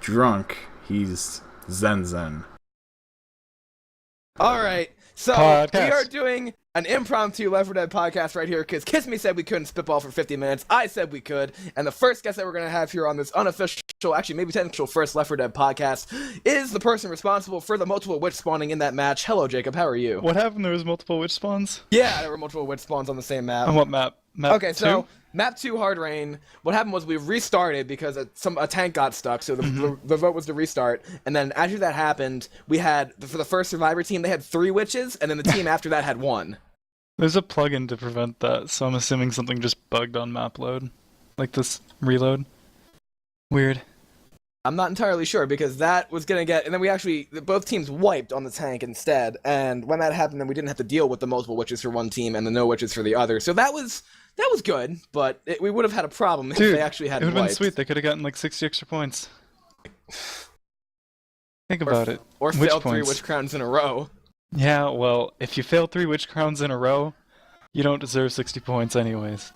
drunk, he's zen. All right, so Podcast. we are doing an impromptu Left 4 Dead podcast right here because Kiss Me said we couldn't spitball for 50 minutes. I said we could, and the first guest that we're going to have here on this unofficial, actually maybe technical first Left 4 Dead podcast is the person responsible for the multiple witch spawning in that match. Hello, Jacob. How are you? What happened? There was multiple witch spawns? Yeah, there were multiple witch spawns on the same map. On what map? Map Okay, 2? so map 2 Hard Rain, what happened was we restarted because a tank got stuck, so the vote was to restart, and then after that happened, we had, for the first survivor team, they had 3 witches, and then the team after that had 1. There's a plugin to prevent that, so I'm assuming something just bugged on map load. Like this reload. Weird. I'm not entirely sure, because that was gonna get, and then we actually, both teams wiped on the tank instead, and when that happened, then we didn't have to deal with the multiple witches for one team and the no witches for the other, so that was good, but we would have had a problem if they actually hadn't it would have been wiped. sweet. They could have gotten like 60 extra points. Think about it. Or Witch failed 3 points. witch crowns in a row. Yeah, well, if you fail 3 witch crowns in a row, you don't deserve 60 points anyways.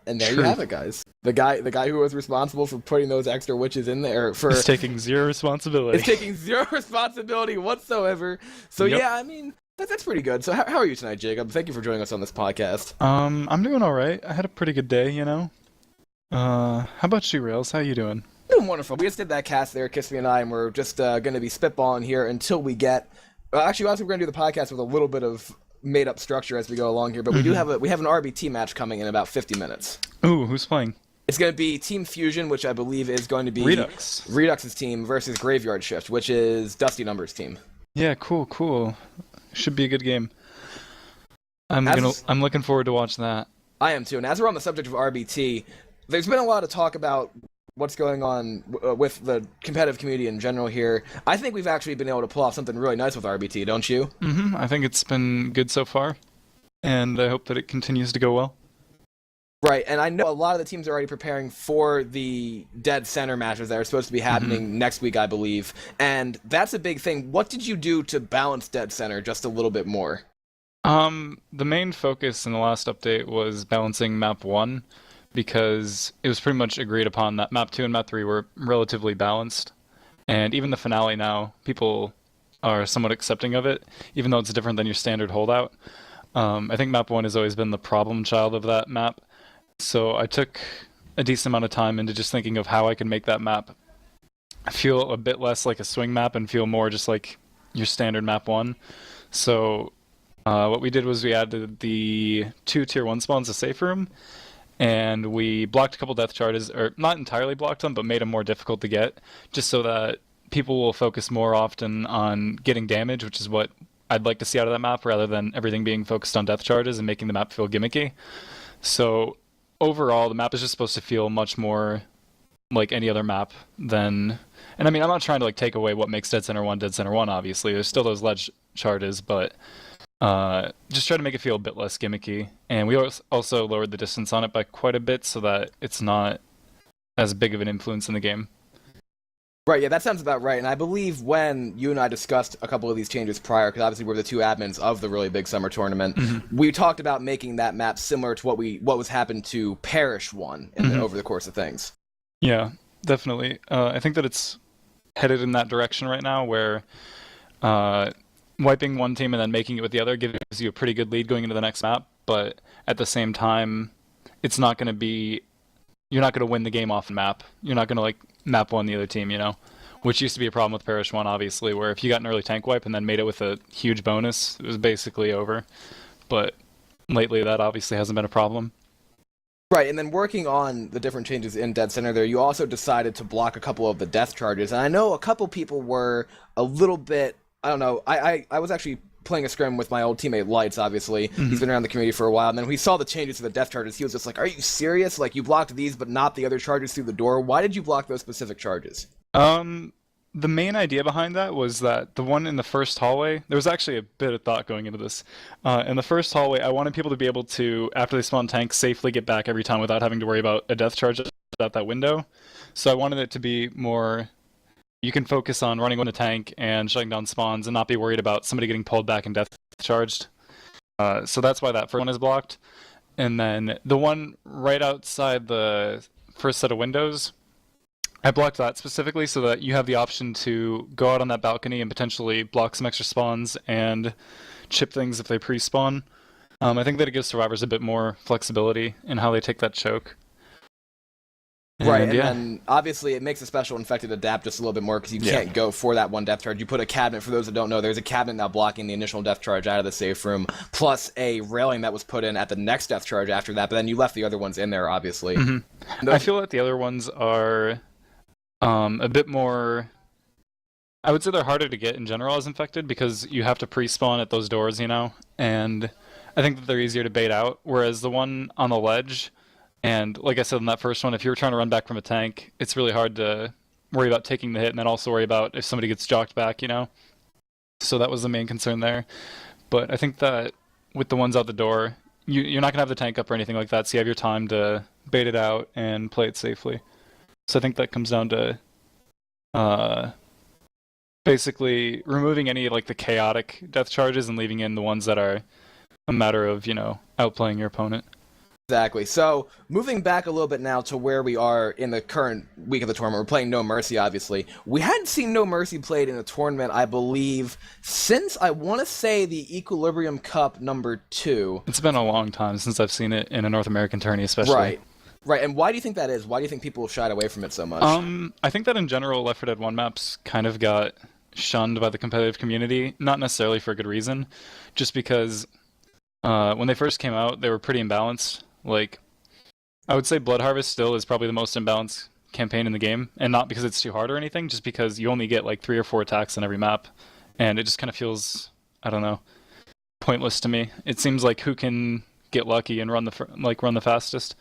And there you have it, guys. The guy who was responsible for putting those extra witches in there He's taking zero responsibility. is taking 0 responsibility whatsoever. So Yep. yeah, I mean that's pretty good. So how are you tonight, Jacob? Thank you for joining us on this podcast. I'm doing alright. I had a pretty good day, you know? How about you, Rails? How you doing? Doing wonderful. We just did that cast there, Kiss Me and I, and we're just going to be spitballing here until we get. Actually, also we're going to do the podcast with a little bit of made up structure as we go along here, but we have an RBT match coming in about 50 minutes. Ooh, who's playing? It's going to be Team Fusion, which I believe is going to be Redux. team versus Graveyard Shift, which is Dusty Numbers' team. Yeah, cool. Should be a good game. I'm looking forward to watching that. I am too. And as we're on the subject of RBT, there's been a lot of talk about what's going on with the competitive community in general here. I think we've actually been able to pull off something really nice with RBT, don't you? I think it's been good so far, and I hope that it continues to go well. Right, and I know a lot of the teams are already preparing for the Dead Center matches that are supposed to be happening next week, I believe. And that's a big thing. What did you do to balance Dead Center just a little bit more? The main focus in the last update was balancing map 1, because it was pretty much agreed upon that map 2 and map 3 were relatively balanced. And even the finale now, people are somewhat accepting of it, even though it's different than your standard holdout. I think map 1 has always been the problem child of that map. So I took a decent amount of time into just thinking of how I can make that map feel a bit less like a swing map and feel more just like your standard map 1. So what we did was we added the 2 tier 1 spawns to safe room, and we blocked a couple death charges, or not entirely blocked them, but made them more difficult to get, just so that people will focus more often on getting damage, which is what I'd like to see out of that map, rather than everything being focused on death charges and making the map feel gimmicky. So overall, the map is just supposed to feel much more like any other map than... And I mean, I'm not trying to like take away what makes Dead Center 1, obviously. There's still those ledge charges, but just try to make it feel a bit less gimmicky. And we also lowered the distance on it by quite a bit so that it's not as big of an influence in the game. Right, yeah, that sounds about right. And I believe when you and I discussed a couple of these changes prior, because obviously we're the 2 admins of the really big summer tournament, we talked about making that map similar to what was happened to Parish 1 over the course of things. Yeah, definitely. I think that it's headed in that direction right now, where wiping one team and then making it with the other gives you a pretty good lead going into the next map, but at the same time, it's not going to be... You're not going to win the game off a map. You're not going to, like, map 1 the other team, you know? Which used to be a problem with Parish 1, obviously, where if you got an early tank wipe and then made it with a huge bonus, it was basically over. But lately, that obviously hasn't been a problem. Right, and then working on the different changes in Dead Center there, you also decided to block a couple of the death charges. And I know a couple people were a little bit... I don't know, I was actually playing a scrim with my old teammate Lights, obviously. He's been around the community for a while, and then when he saw the changes to the death charges, he was just like, are you serious? Like, you blocked these but not the other charges through the door? Why did you block those specific charges? The main idea behind that was that the one in the first hallway, there was actually a bit of thought going into this. In the first hallway, I wanted people to be able to, after they spawn tanks, safely get back every time without having to worry about a death charge out that window. So I wanted it to be more... You can focus on running on the tank and shutting down spawns and not be worried about somebody getting pulled back and death charged. So that's why that first one is blocked. And then the one right outside the first set of windows, I blocked that specifically so that you have the option to go out on that balcony and potentially block some extra spawns and chip things if they pre-spawn. I think that it gives survivors a bit more flexibility in how they take that choke. Right, and yeah. then obviously it makes a special infected adapt just a little bit more because you can't go for that one death charge. You put a cabinet, for those that don't know, there's a cabinet now blocking the initial death charge out of the safe room, plus a railing that was put in at the next death charge after that, but then you left the other ones in there, obviously. Mm-hmm. I feel that the other ones are a bit more... I would say they're harder to get in general as infected because you have to pre-spawn at those doors, you know, and I think that they're easier to bait out, whereas the one on the ledge... And like I said in that first one, if you're trying to run back from a tank, it's really hard to worry about taking the hit and then also worry about if somebody gets jocked back, you know? So that was the main concern there. But I think that with the ones out the door, you're not going to have the tank up or anything like that, so you have your time to bait it out and play it safely. So I think that comes down to basically removing any like the chaotic death charges and leaving in the ones that are a matter of, you know, outplaying your opponent. Exactly. So, moving back a little bit now to where we are in the current week of the tournament, we're playing No Mercy, obviously. We hadn't seen No Mercy played in a tournament, I believe, since, I want to say, the Equilibrium Cup #2. It's been a long time since I've seen it in a North American tourney, especially. Right. And why do you think that is? Why do you think people shied away from it so much? I think that in general, Left 4 Dead 1 maps kind of got shunned by the competitive community, not necessarily for a good reason, just because when they first came out, they were pretty imbalanced. Like, I would say Blood Harvest still is probably the most imbalanced campaign in the game, and not because it's too hard or anything, just because you only get like 3 or 4 attacks on every map, and it just kind of feels, I don't know, pointless to me. It seems like who can get lucky and run the fastest.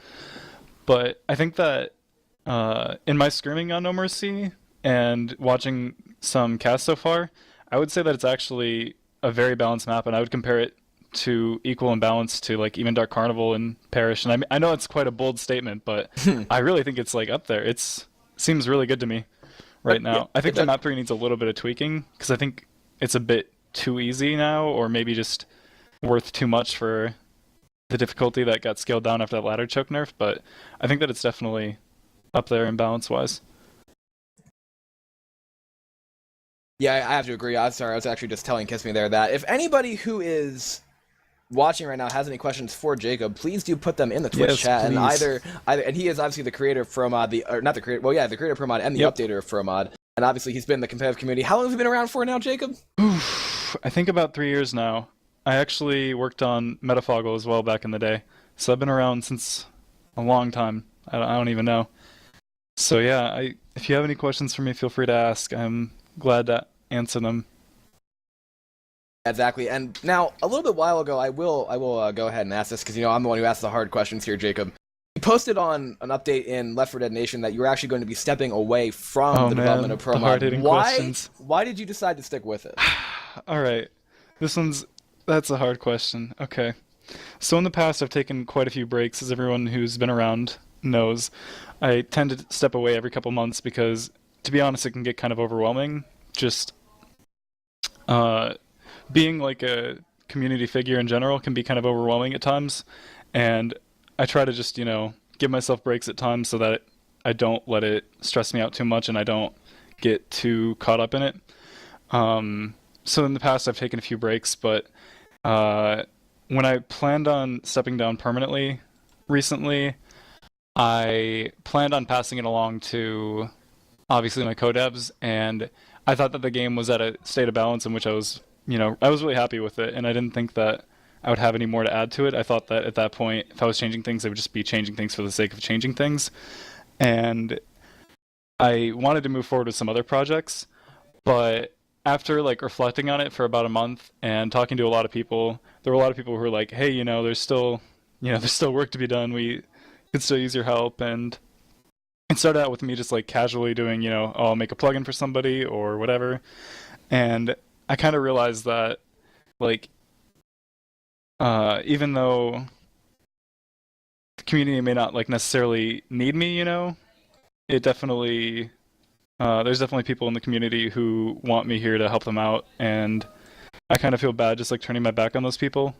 But I think that in my screaming on No Mercy and watching some casts so far, I would say that it's actually a very balanced map, and I would compare it to equal and balance to like even Dark Carnival and Parish. And I know it's quite a bold statement, but I really think it's like up there. It seems really good to me right now. Yeah, I think the map 3 needs a little bit of tweaking because I think it's a bit too easy now, or maybe just worth too much for the difficulty that got scaled down after that ladder choke nerf. But I think that it's definitely up there in balance wise. Yeah, I have to agree. I'm sorry, I was actually just telling Kiss Me there that if anybody who is watching right now has any questions for Jacob, please do put them in the Twitch chat. Please. And either and he is obviously the creator of ProMod, the creator of ProMod and the updater of ProMod. And obviously he's been in the competitive community. How long have you been around for now, Jacob? I think about 3 years now. I actually worked on Metafoggle as well back in the day. So I've been around since a long time. I don't even know. So yeah, if you have any questions for me, feel free to ask. I'm glad to answer them. Exactly. And now, a little bit while ago, I will go ahead and ask this because, you know, I'm the one who asks the hard questions here, Jacob. You posted on an update in Left 4 Dead Nation that you were actually going to be stepping away from the development of ProMod. Why did you decide to stick with it? All right. That's a hard question. Okay. So in the past, I've taken quite a few breaks, as everyone who's been around knows. I tend to step away every couple months because, to be honest, it can get kind of overwhelming. Just being like a community figure in general can be kind of overwhelming at times, and I try to just, you know, give myself breaks at times so that I don't let it stress me out too much and I don't get too caught up in it. So in the past I've taken a few breaks, but when I planned on stepping down permanently recently, I planned on passing it along to obviously my co-devs, and I thought that the game was at a state of balance in which I was really happy with it, and I didn't think that I would have any more to add to it. I thought that at that point, if I was changing things, I would just be changing things for the sake of changing things. And I wanted to move forward with some other projects, but after like reflecting on it for about a month and talking to a lot of people, there were a lot of people who were like, hey, there's still work to be done. We could still use your help. And it started out with me just like casually doing, I'll make a plugin for somebody or whatever. And I kind of realized that like, even though the community may not like necessarily need me, it definitely, there's definitely people in the community who want me here to help them out, and I kind of feel bad just like turning my back on those people.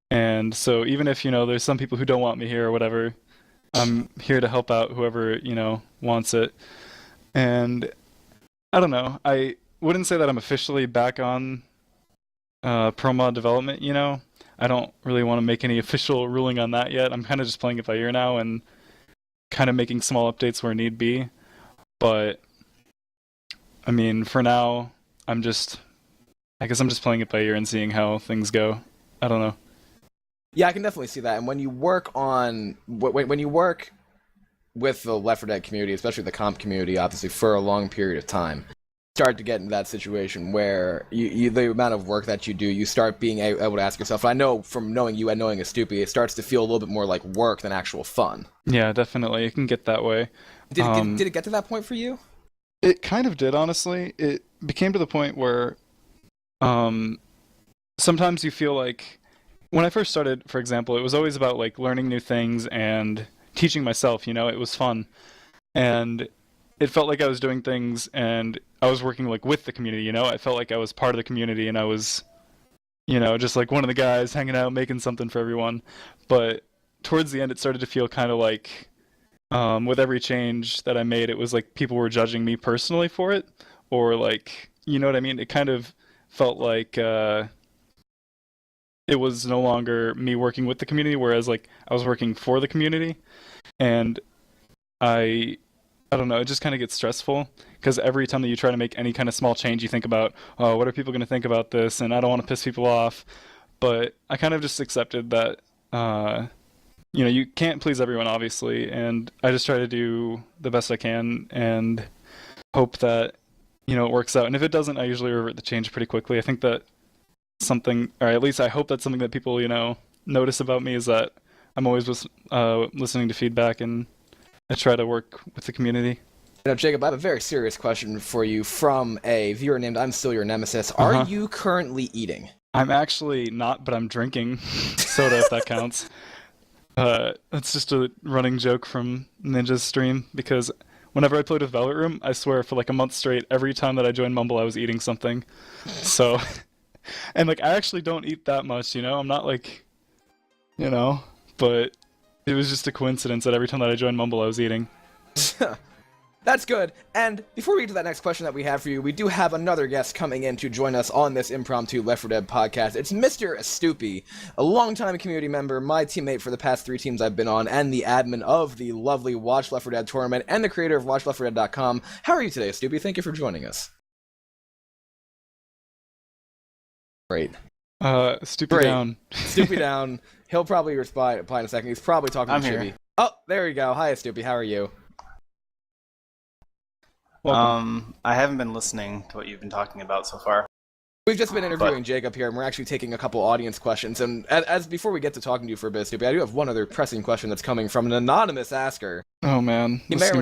And so even if, there's some people who don't want me here or whatever, I'm here to help out whoever, wants it. And I don't know. I wouldn't say that I'm officially back on pro mod development, you know? I don't really want to make any official ruling on that yet. I'm kind of just playing it by ear now and kind of making small updates where need be. But I mean, for now, I guess I'm just playing it by ear and seeing how things go. I don't know. Yeah, I can definitely see that. And when you work on when you work with the Left 4 Dead community, especially the comp community, obviously for a long period of time, start to get into that situation where you the amount of work that you do, you start being able to ask yourself. I know from knowing you and knowing Estoopi, it starts to feel a little bit more like work than actual fun. Yeah, definitely. It can get that way. Did it get to that point for you? It kind of did, honestly. It became to the point where sometimes you feel like when I first started, for example, it was always about like learning new things and teaching myself, you know, it was fun. And it felt like I was doing things and I was working like with the community, you know? I felt like I was part of the community and I was, you know, just like one of the guys hanging out making something for everyone. But towards the end it started to feel kind of like with every change that I made, it was like people were judging me personally for it, or like, you know what I mean? It kind of felt like it was no longer me working with the community, whereas like I was working for the community, and I I don't know, it just kind of gets stressful because every time that you try to make any kind of small change, you think about, oh, what are people going to think about this? And I don't want to piss people off. But I kind of just accepted that, you know, you can't please everyone, obviously, and I just try to do the best I can and hope that, you know, it works out. And if it doesn't, I usually revert the change pretty quickly. I think that something, or at least I hope that's something that people, you know, notice about me is that I'm always listening to feedback and I try to work with the community. You know, Jacob, I have a very serious question for you from a viewer named I'm Still Your Nemesis. Are you currently eating? I'm actually not, but I'm drinking soda if that counts. That's just a running joke from Ninja's stream because whenever I played with Velvet Room, I swear for like a month straight, every time that I joined Mumble, I was eating something. So, and like I actually don't eat that much, you know? I'm not like, you know, but it was just a coincidence that every time that I joined Mumble, I was eating. That's good. And before we get to that next question that we have for you, we do have another guest coming in to join us on this impromptu Left 4 Dead podcast. It's Mr. Estoopi, a longtime community member, my teammate for the past 3 teams I've been on, and the admin of the lovely Watch Left 4 Dead tournament, and the creator of WatchLeft4Dead.com. How are you today, Estoopi? Thank you for joining us. Great. Estoopi down. Estoopi down. He'll probably reply in a second. He's probably talking to Chibi. Oh, there we go. Hi, Estoopi. How are you? I haven't been listening to what you've been talking about so far. We've just been interviewing Jacob here, and we're actually taking a couple audience questions. And as before we get to talking to you for a bit, Estoopi, I do have one other pressing question that's coming from an anonymous asker. Oh man, he may or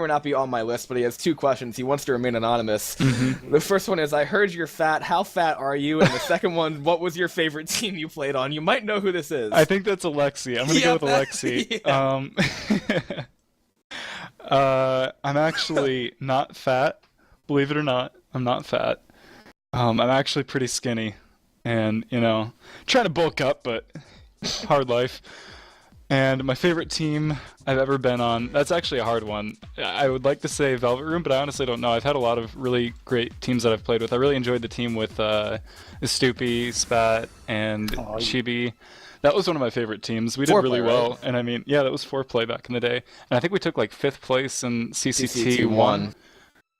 may not be on my list, but he has 2 questions. He wants to remain anonymous. Mm-hmm. The first one is, I heard you're fat. How fat are you? And the second one, what was your favorite team you played on? You might know who this is. I think that's Alexi. I'm gonna go with Alexi. Yeah. I'm actually not fat. Believe it or not, I'm not fat. I'm actually pretty skinny, and you know, trying to bulk up, but hard life. And my favorite team I've ever been on, that's actually a hard one. I would like to say Velvet Room, but I honestly don't know. I've had a lot of really great teams that I've played with. I really enjoyed the team with Estoopi, Spat, and Chibi. That was one of my favorite teams. We did really well, and I mean, yeah, that was 4-play back in the day. And I think we took like 5th place in CCT 1.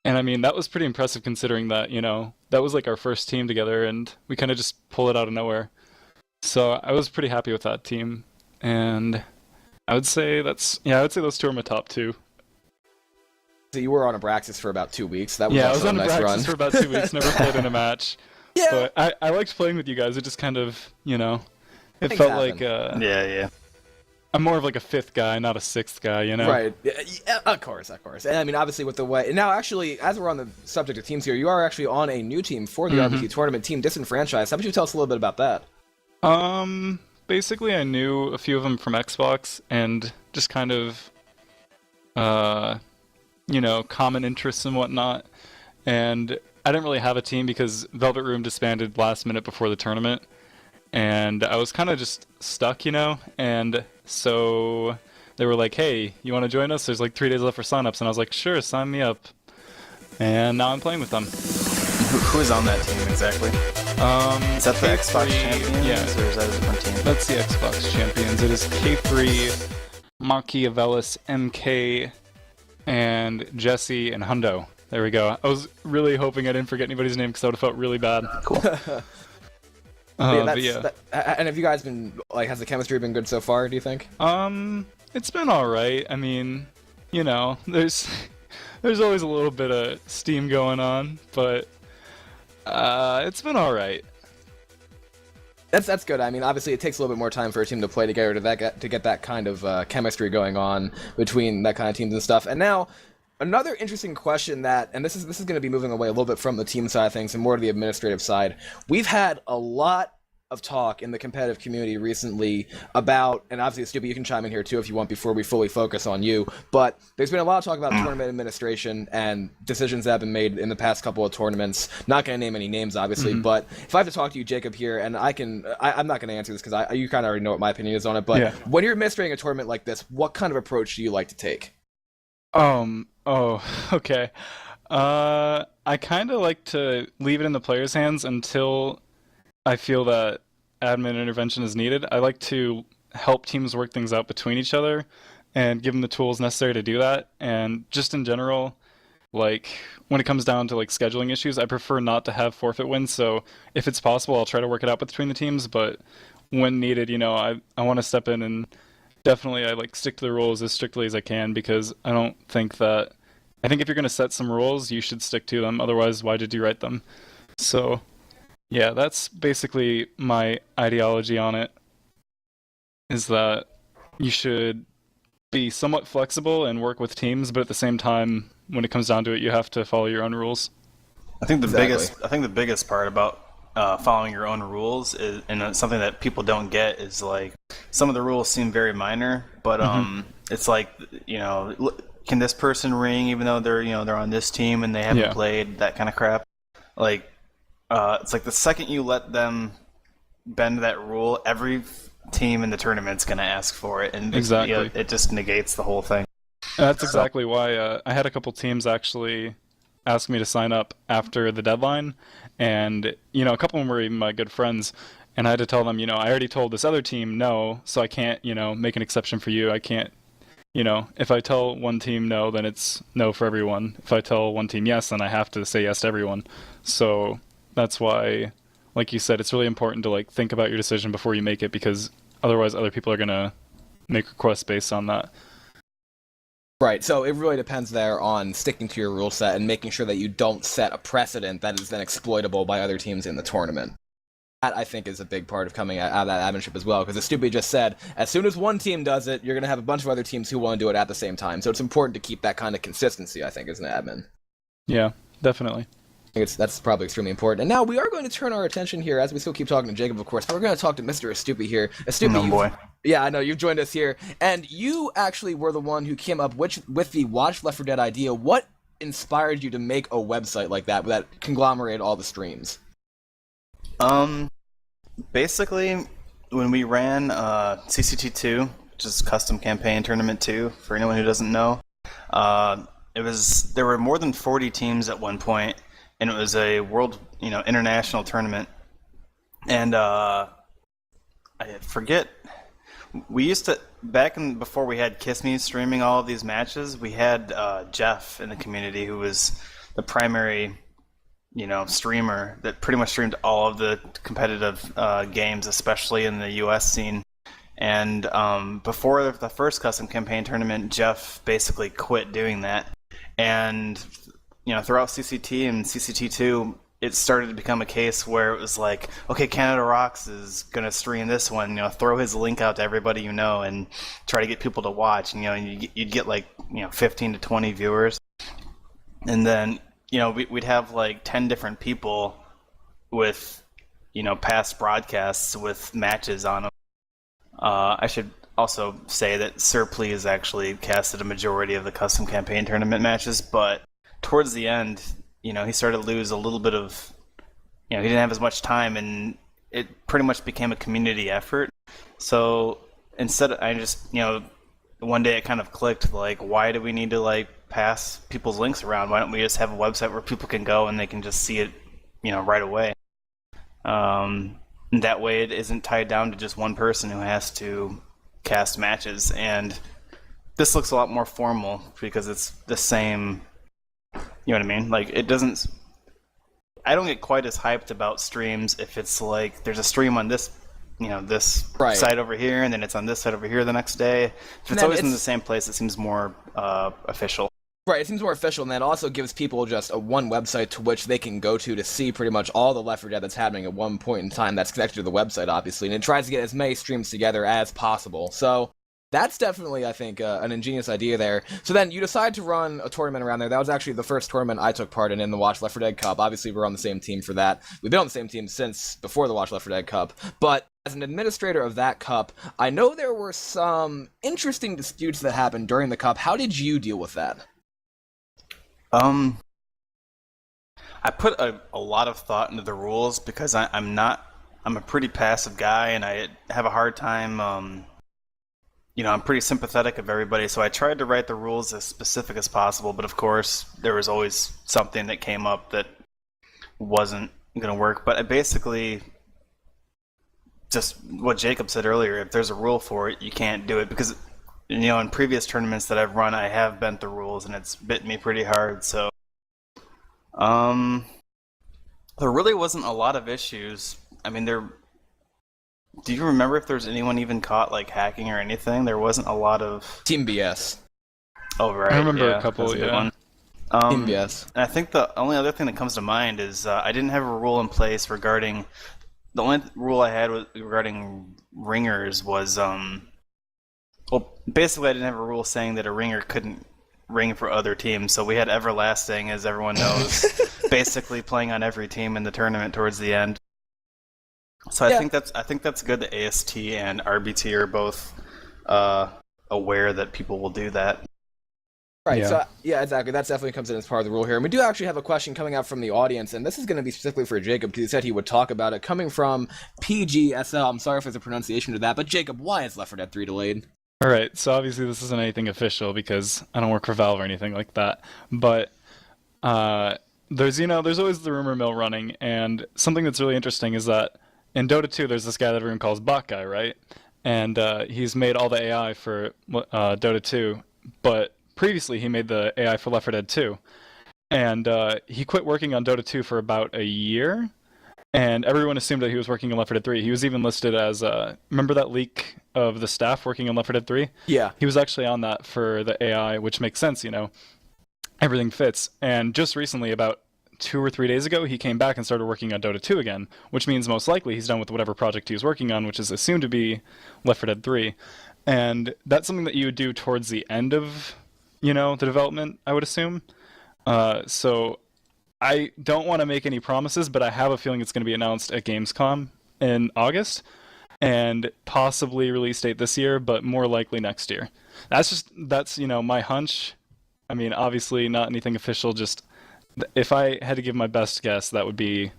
And I mean, that was pretty impressive considering that, you know, that was like our first team together, and we kind of just pulled it out of nowhere. So I was pretty happy with that team, and I would say those 2 are my top 2. So you were on Abraxas for about 2 weeks. That was I was on a nice Abraxas run. for about 2 weeks, never played in a match. Yeah. But I liked playing with you guys. It just kind of, you know, it felt like yeah. I'm more of like a 5th guy, not a 6th guy, you know? Right. Yeah, of course. And I mean, obviously with the way... And now, actually, as we're on the subject of teams here, you are actually on a new team for the RBT tournament, Team Disenfranchised. How about you tell us a little bit about that? Basically, I knew a few of them from Xbox, and just kind of, you know, common interests and whatnot. And I didn't really have a team because Velvet Room disbanded last minute before the tournament. And I was kind of just stuck, you know, and so they were like, hey, you want to join us? There's like 3 days left for signups. And I was like, sure, sign me up. And now I'm playing with them. Who's on that team exactly? Is that the Xbox Champions? Yeah. Or is that a different team? That's the Xbox Champions. It is K3, Machiavellis, MK, and Jesse, and Hundo. There we go. I was really hoping I didn't forget anybody's name because I would have felt really bad. Cool. And have you guys been, like, has the chemistry been good so far, do you think? It's been alright. I mean, you know, there's always a little bit of steam going on, but it's been alright. That's good. I mean, obviously, it takes a little bit more time for a team to play together to get that kind of chemistry going on between that kind of teams and stuff. And now, another interesting question and this is going to be moving away a little bit from the team side of things and more to the administrative side. We've had a lot of talk in the competitive community recently about, and obviously, Estoopi, you can chime in here too if you want before we fully focus on you, but there's been a lot of talk about tournament administration and decisions that have been made in the past couple of tournaments. Not going to name any names, obviously, but if I have to talk to you, Jacob, here, and I'm not going to answer this because you kind of already know what my opinion is on it, but when you're administrating a tournament like this, what kind of approach do you like to take? Okay. I kind of like to leave it in the players' hands until I feel that admin intervention is needed. I like to help teams work things out between each other and give them the tools necessary to do that. And just in general, like when it comes down to like scheduling issues, I prefer not to have forfeit wins. So if it's possible, I'll try to work it out between the teams. But when needed, you know, I want to step in and definitely I like stick to the rules as strictly as I can because I think if you're going to set some rules, you should stick to them. Otherwise, why did you write them? So yeah, that's basically my ideology on it, is that you should be somewhat flexible and work with teams, but at the same time, when it comes down to it, you have to follow your own rules. I think the biggest part about following your own rules is, and something that people don't get, is like some of the rules seem very minor, but it's like, you know, can this person ring even though they're on this team and they haven't played, that kind of crap. Like it's like the second you let them bend that rule, every team in the tournament's going to ask for it, and exactly. It just negates the whole thing. That's exactly why I had a couple teams actually ask me to sign up after the deadline, and you know, a couple of them were even my good friends, and I had to tell them, you know, I already told this other team no, so I can't, you know, make an exception for you. I can't, you know, if I tell one team no, then it's no for everyone. If I tell one team yes, then I have to say yes to everyone. So that's why, like you said, it's really important to like think about your decision before you make it, because otherwise other people are going to make requests based on that. Right, so it really depends there on sticking to your rule set and making sure that you don't set a precedent that is then exploitable by other teams in the tournament. That, I think, is a big part of coming out of that adminship as well, because as Estoopi just said, as soon as one team does it, you're going to have a bunch of other teams who want to do it at the same time. So it's important to keep that kind of consistency, I think, as an admin. Yeah, definitely. I think that's probably extremely important. And now we are going to turn our attention here, as we still keep talking to Jacob, of course, but we're going to talk to Mr. Estoopi here. Estoopi, boy. Yeah, I know, you've joined us here, and you actually were the one who came up with the Watch Left 4 Dead idea. What inspired you to make a website like that conglomerated all the streams? Basically, when we ran CCT2, which is Custom Campaign Tournament 2, for anyone who doesn't know, there were more than 40 teams at one point, and it was a international tournament. And I forget, we used to, before we had Kiss Me streaming all of these matches, we had Jeff in the community, who was the primary streamer that pretty much streamed all of the competitive games, especially in the US scene. And before the first Custom Campaign tournament, Jeff basically quit doing that. And throughout CCT and CCT2, it started to become a case where it was like, okay, Canada Rocks is going to stream this one, throw his link out to everybody and try to get people to watch. And, you'd get 15 to 20 viewers. And then, we'd have 10 different people with, past broadcasts with matches on them. I should also say that Sir Please actually casted a majority of the Custom Campaign tournament matches, but towards the end, he started to lose a little bit of, he didn't have as much time, and it pretty much became a community effort. So instead, I just, one day it kind of clicked, like, why do we need to like pass people's links around? Why don't we just have a website where people can go and they can just see it, right away? That way it isn't tied down to just one person who has to cast matches. And this looks a lot more formal because it's the same, you know what I mean? Like, it doesn't... I don't get quite as hyped about streams if it's like there's a stream on this, this site over here, and then it's on this site over here the next day. If it's always in the same place, it seems more official. Right, it seems more official, and that also gives people just one website to which they can go to see pretty much all the Left 4 Dead that's happening at one point in time that's connected to the website, obviously, and it tries to get as many streams together as possible. So that's definitely, I think, an ingenious idea there. So then you decide to run a tournament around there. That was actually the first tournament I took part in the Watch Left 4 Dead Cup. Obviously, we're on the same team for that. We've been on the same team since before the Watch Left 4 Dead Cup. But as an administrator of that cup, I know there were some interesting disputes that happened during the cup. How did you deal with that? I put a lot of thought into the rules because I'm a pretty passive guy, and I have a hard time, I'm pretty sympathetic of everybody, so I tried to write the rules as specific as possible, but of course, there was always something that came up that wasn't going to work. But I basically, just what Jacob said earlier, if there's a rule for it, you can't do it, because in previous tournaments that I've run, I have bent the rules, and it's bit me pretty hard. So, there really wasn't a lot of issues. I mean, do you remember if there's anyone even caught like hacking or anything? There wasn't a lot of Team BS. Oh right, I remember yeah, a couple. that's a good Yeah. one. Team BS. And I think the only other thing that comes to mind is I didn't have a rule in place regarding. The only rule I had regarding ringers was basically I didn't have a rule saying that a ringer couldn't ring for other teams. So we had Everlasting, as everyone knows, basically playing on every team in the tournament towards the end. So I think that's good that AST and RBT are both aware that people will do that. Right, Yeah. so yeah, exactly. That definitely comes in as part of the rule here. And we do actually have a question coming out from the audience, and this is going to be specifically for Jacob, because he said he would talk about it, coming from PGSL. I'm sorry if there's a pronunciation to that, but Jacob, why is Left 4 Dead 3 delayed? All right, so obviously this isn't anything official because I don't work for Valve or anything like that. But there's always the rumor mill running, and something that's really interesting is that in Dota 2 there's this guy that everyone calls Bot Guy, right? And he's made all the AI for Dota 2, but previously he made the AI for Left 4 Dead 2. And he quit working on Dota 2 for about a year, and everyone assumed that he was working on Left 4 Dead 3. He was even listed as, remember that leak of the staff working on Left 4 Dead 3? Yeah. He was actually on that for the AI, which makes sense, everything fits. And just recently, about 2 or 3 days ago, he came back and started working on Dota 2 again, which means most likely he's done with whatever project he was working on, which is assumed to be Left 4 Dead 3. And that's something that you would do towards the end of, the development, I would assume. So I don't want to make any promises, but I have a feeling it's going to be announced at Gamescom in August, and possibly release date this year, but more likely next year. That's my hunch. I mean, obviously not anything official, just if I had to give my best guess, that would be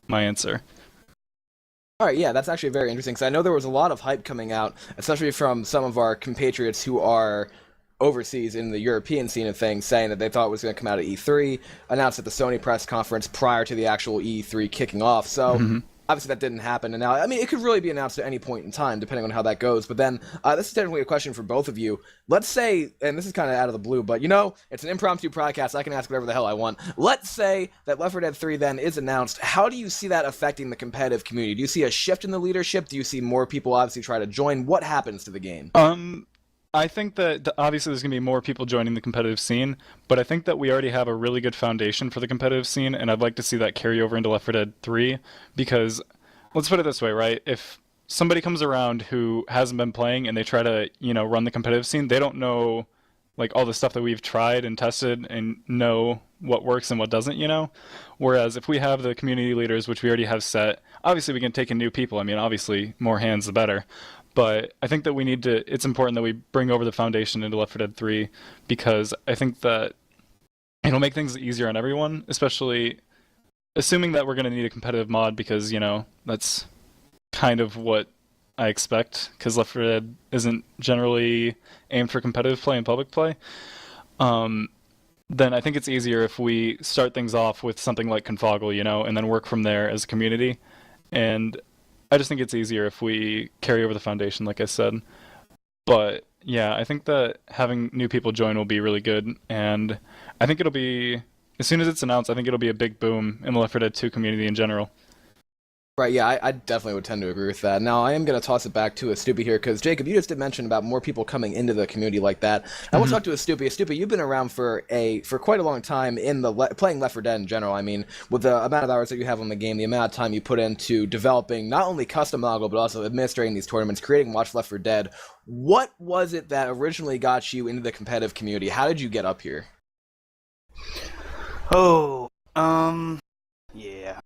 my answer. All right, yeah, that's actually very interesting, because I know there was a lot of hype coming out, especially from some of our compatriots who are overseas in the European scene of things, saying that they thought it was going to come out at E3, announced at the Sony press conference prior to the actual E3 kicking off. So obviously that didn't happen, and now, I mean, it could really be announced at any point in time, depending on how that goes. But then, this is technically a question for both of you. Let's say, and this is kind of out of the blue, but it's an impromptu podcast, I can ask whatever the hell I want. Let's say that Left 4 Dead 3 then is announced. How do you see that affecting the competitive community? Do you see a shift in the leadership? Do you see more people obviously try to join? What happens to the game? I think that obviously there's going to be more people joining the competitive scene, but I think that we already have a really good foundation for the competitive scene, and I'd like to see that carry over into Left 4 Dead 3, because, let's put it this way, right? If somebody comes around who hasn't been playing and they try to, run the competitive scene, they don't know, like, all the stuff that we've tried and tested and know what works and what doesn't, Whereas if we have the community leaders, which we already have set, obviously we can take in new people. I mean, obviously, more hands the better. But I think that it's important that we bring over the foundation into Left 4 Dead 3, because I think that it'll make things easier on everyone, especially assuming that we're going to need a competitive mod, because, that's kind of what I expect, because Left 4 Dead isn't generally aimed for competitive play and public play, then I think it's easier if we start things off with something like Confoggle, and then work from there as a community. And I just think it's easier if we carry over the foundation, like I said. But yeah, I think that having new people join will be really good, and I think it'll be, as soon as it's announced, I think it'll be a big boom in the Left 4 Dead 2 community in general. Right, yeah, I definitely would tend to agree with that. Now, I am going to toss it back to Estoopi here, because, Jacob, you just did mention about more people coming into the community like that. I want to talk to Estoopi. Estoopi, you've been around for quite a long time in playing Left 4 Dead in general. I mean, with the amount of hours that you have on the game, the amount of time you put into developing not only custom Moggle, but also administrating these tournaments, creating Watch Left 4 Dead. What was it that originally got you into the competitive community? How did you get up here? Yeah.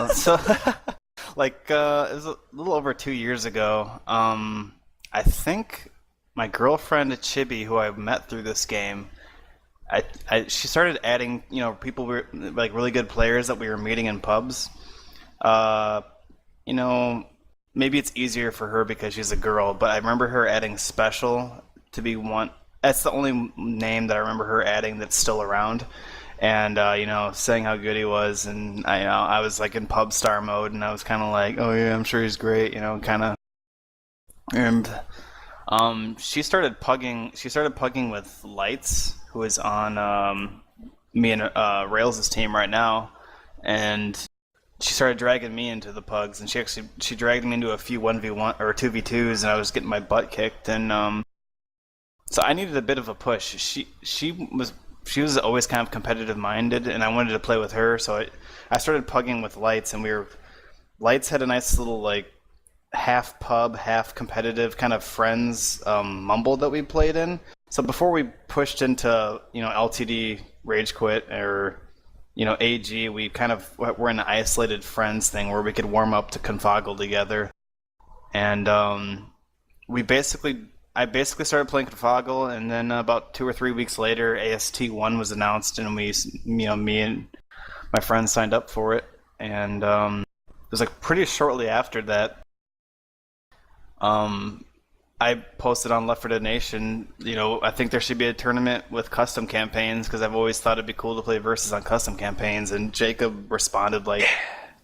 So, it was a little over 2 years ago. I think my girlfriend Chibi, who I met through this game, she started adding, people were like really good players that we were meeting in pubs. Maybe it's easier for her because she's a girl, but I remember her adding Special to be one. That's the only name that I remember her adding that's still around. And saying how good he was, and I was like in pub star mode, and I was kind of like, oh yeah, I'm sure he's great, kind of. And she started pugging with Lights, who is on me and Rails' team right now, and she started dragging me into the pugs, and she dragged me into a few 1v1 or 2v2s, and I was getting my butt kicked, and so I needed a bit of a push. She was always kind of competitive minded, and I wanted to play with her, so I started pugging with Lights, and Lights had a nice little like half pub, half competitive kind of friends mumble that we played in. So before we pushed into LTD Rage Quit or AG, we kind of were in an isolated friends thing where we could warm up to Confoggle together, and I basically started playing Confoggle, and then about 2 or 3 weeks later, AST1 was announced, and me and my friends signed up for it. And it was like pretty shortly after that, I posted on Left 4 Dead Nation, I think there should be a tournament with custom campaigns, because I've always thought it'd be cool to play versus on custom campaigns. And Jacob responded like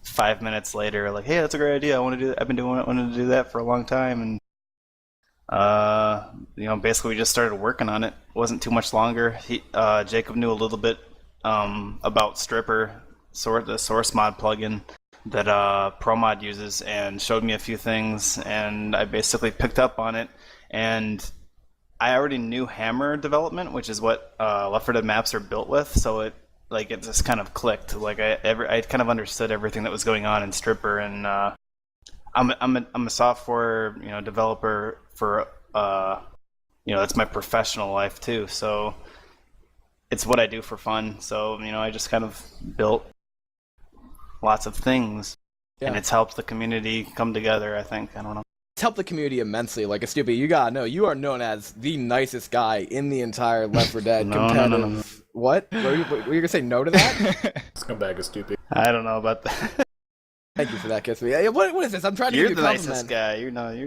5 minutes later, like, "Hey, that's a great idea. I want to do that. I've been wanting to do that for a long time." And basically we just started working on it. It wasn't too much longer. Jacob knew a little bit about Stripper, the source mod plugin that ProMod uses, and showed me a few things, and I basically picked up on it. And I already knew Hammer development, which is what Left 4 Dead maps are built with, so it just kind of clicked. Like I kind of understood everything that was going on in Stripper, and I'm a software developer for that's my professional life too, so it's what I do for fun. So I just kind of built lots of things, and it's helped the community come together. I think, I don't know. It's helped the community immensely. Like, Estoopi, you gotta know, you are known as the nicest guy in the entire Left 4 Dead competitive. No. What? Were you gonna say no to that? Scumbag Estoopi. I don't know about that. Thank you for that, Kiss Me. What is this? I'm trying to give you a compliment. You're the nicest guy. You're nice. No,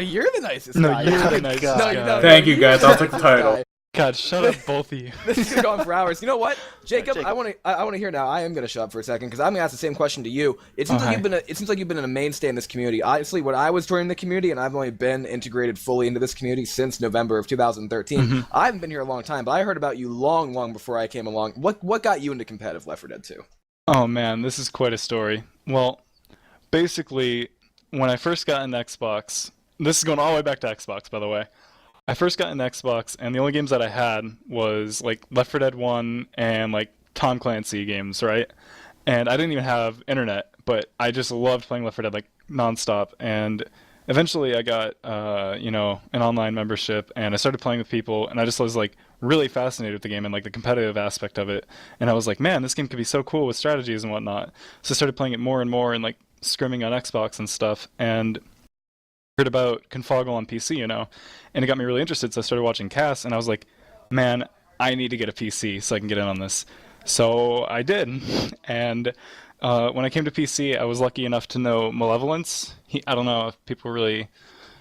you're the nicest no, guy. You're the nicest guy. No, Thank you, guys. I'll take the title. God, shut up, both of you. This is going for hours. You know what, Jacob? I want to hear now. I am going to shut up for a second, because I'm going to ask the same question to you. It seems like you've been a mainstay in this community. Honestly, when I was joining the community, and I've only been integrated fully into this community since November of 2013. I haven't been here a long time, but I heard about you long before I came along. What got you into competitive Left 4 Dead 2? Oh man, this is quite a story. Well, basically, when I first got an Xbox, this is going all the way back to Xbox, by the way. I first got an Xbox, and the only games that I had was like Left 4 Dead 1 and like Tom Clancy games, right? And I didn't even have internet, but I just loved playing Left 4 Dead like nonstop. And eventually I got an online membership, and I started playing with people, and I just was like really fascinated with the game and like the competitive aspect of it. And I was like, man, this game could be so cool with strategies and whatnot. So I started playing it more and more, and like scrimming on Xbox and stuff, and heard about Confoggle on PC, and it got me really interested. So I started watching casts, and I was like, man, I need to get a PC so I can get in on this. So I did, and When I came to PC, I was lucky enough to know Malevolence. I don't know if people really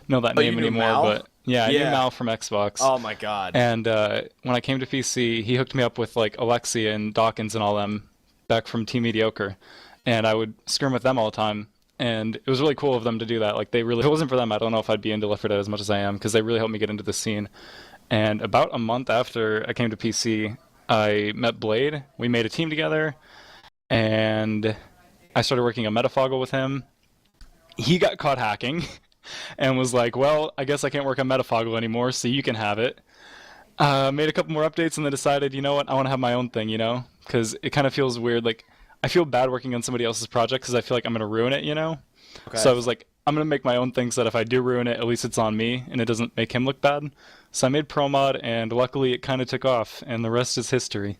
know that Oh, you name knew anymore, Mal? but yeah, I knew Yeah. Mal from Xbox. Oh my god. And when I came to PC, he hooked me up with like Alexia and Dawkins and all them back from Team Mediocre, and I would scrim with them all the time. And it was really cool of them to do that. Like they really, if it wasn't for them, I don't know if I'd be into Left 4 Dead as much as I am, because they really helped me get into the scene. And about a month after I came to PC, I met Blade. We made a team together, and I started working on Metafoggle with him. He got caught hacking and was like, well, I guess I can't work on Metafoggle anymore, so you can have it. Made a couple more updates and then decided, you know what, I want to have my own thing, you know? Because it kind of feels weird. Like, I feel bad working on somebody else's project because I feel like I'm going to ruin it, you know? Okay. So I was like, I'm going to make my own thing so that if I do ruin it, at least it's on me and it doesn't make him look bad. So I made ProMod, and luckily it kind of took off, and the rest is history.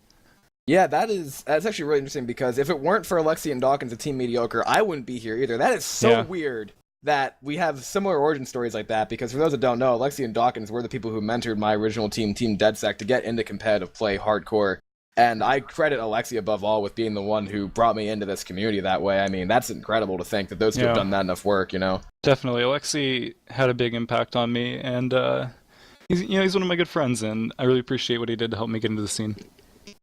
Yeah, that's actually really interesting, because if it weren't for Alexi and Dawkins of Team Mediocre, I wouldn't be here either. That is so Yeah. weird that we have similar origin stories like that, because for those that don't know, Alexi and Dawkins were the people who mentored my original team, Team DeadSec, to get into competitive play hardcore. And I credit Alexi above all with being the one who brought me into this community that way. I mean, that's incredible to think that those two have Yeah. done that enough work, you know? Definitely. Alexi had a big impact on me, and he's one of my good friends, and I really appreciate what he did to help me get into the scene.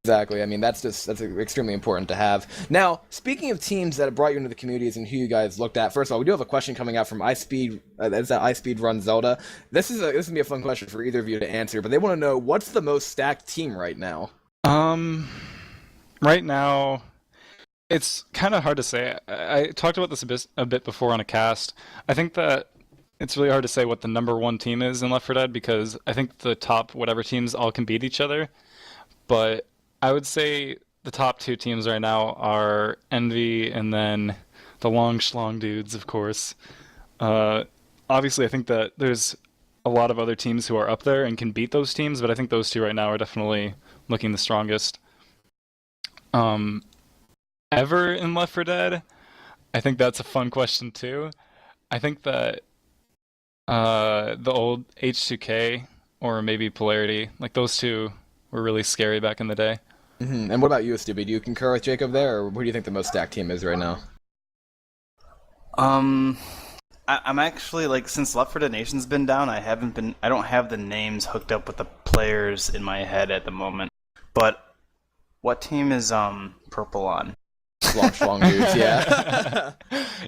Exactly. I mean, that's extremely important to have. Now, speaking of teams that have brought you into the communities and who you guys looked at, first of all, we do have a question coming out from iSpeed. That's at iSpeed Run Zelda. This is gonna be a fun question for either of you to answer, but they want to know, what's the most stacked team right now? Right now, it's kind of hard to say. I talked about this a bit before on a cast. I think that it's really hard to say what the number one team is in Left 4 Dead, because I think the top whatever teams all can beat each other. But I would say the top two teams right now are Envy and then the Long Schlong dudes, of course. Obviously, I think that there's a lot of other teams who are up there and can beat those teams, but I think those two right now are definitely looking the strongest. Ever in Left 4 Dead? I think that's a fun question too. I think that the old H2K or maybe Polarity, like those two were really scary back in the day. Mm-hmm. And what about you, Estoopi? Do you concur with Jacob there, or who do you think the most stacked team is right now? I'm actually, like, since Left 4 Dead Nation's been down, I don't have the names hooked up with the players in my head at the moment. But what team is Purple on? Long Schlong dudes, yeah.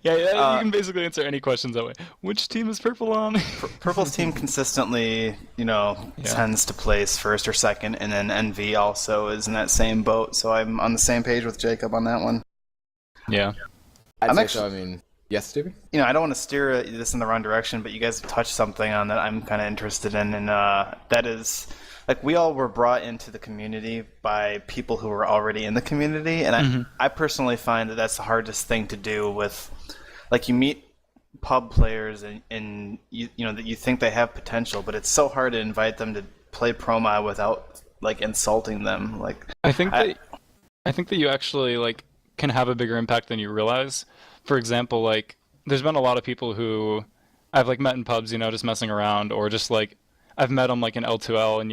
Yeah, you can basically answer any questions that way. Which team is Purple on? Purple's team consistently, tends to place first or second, and then Envy also is in that same boat, so I'm on the same page with Jacob on that one. Yeah. I'd say so. I mean, yes, Estoopi? I don't want to steer this in the wrong direction, but you guys have touched something on that I'm kind of interested in, and that is, like, we all were brought into the community by people who were already in the community, and I personally find that that's the hardest thing to do with, like, you meet pub players and you know that you think they have potential, but it's so hard to invite them to play Proma without, like, insulting them. Like, I think that you actually, like, can have a bigger impact than you realize. For example, like, there's been a lot of people who I've, like, met in pubs, just messing around, or just, like, I've met them, like, in L2L, and,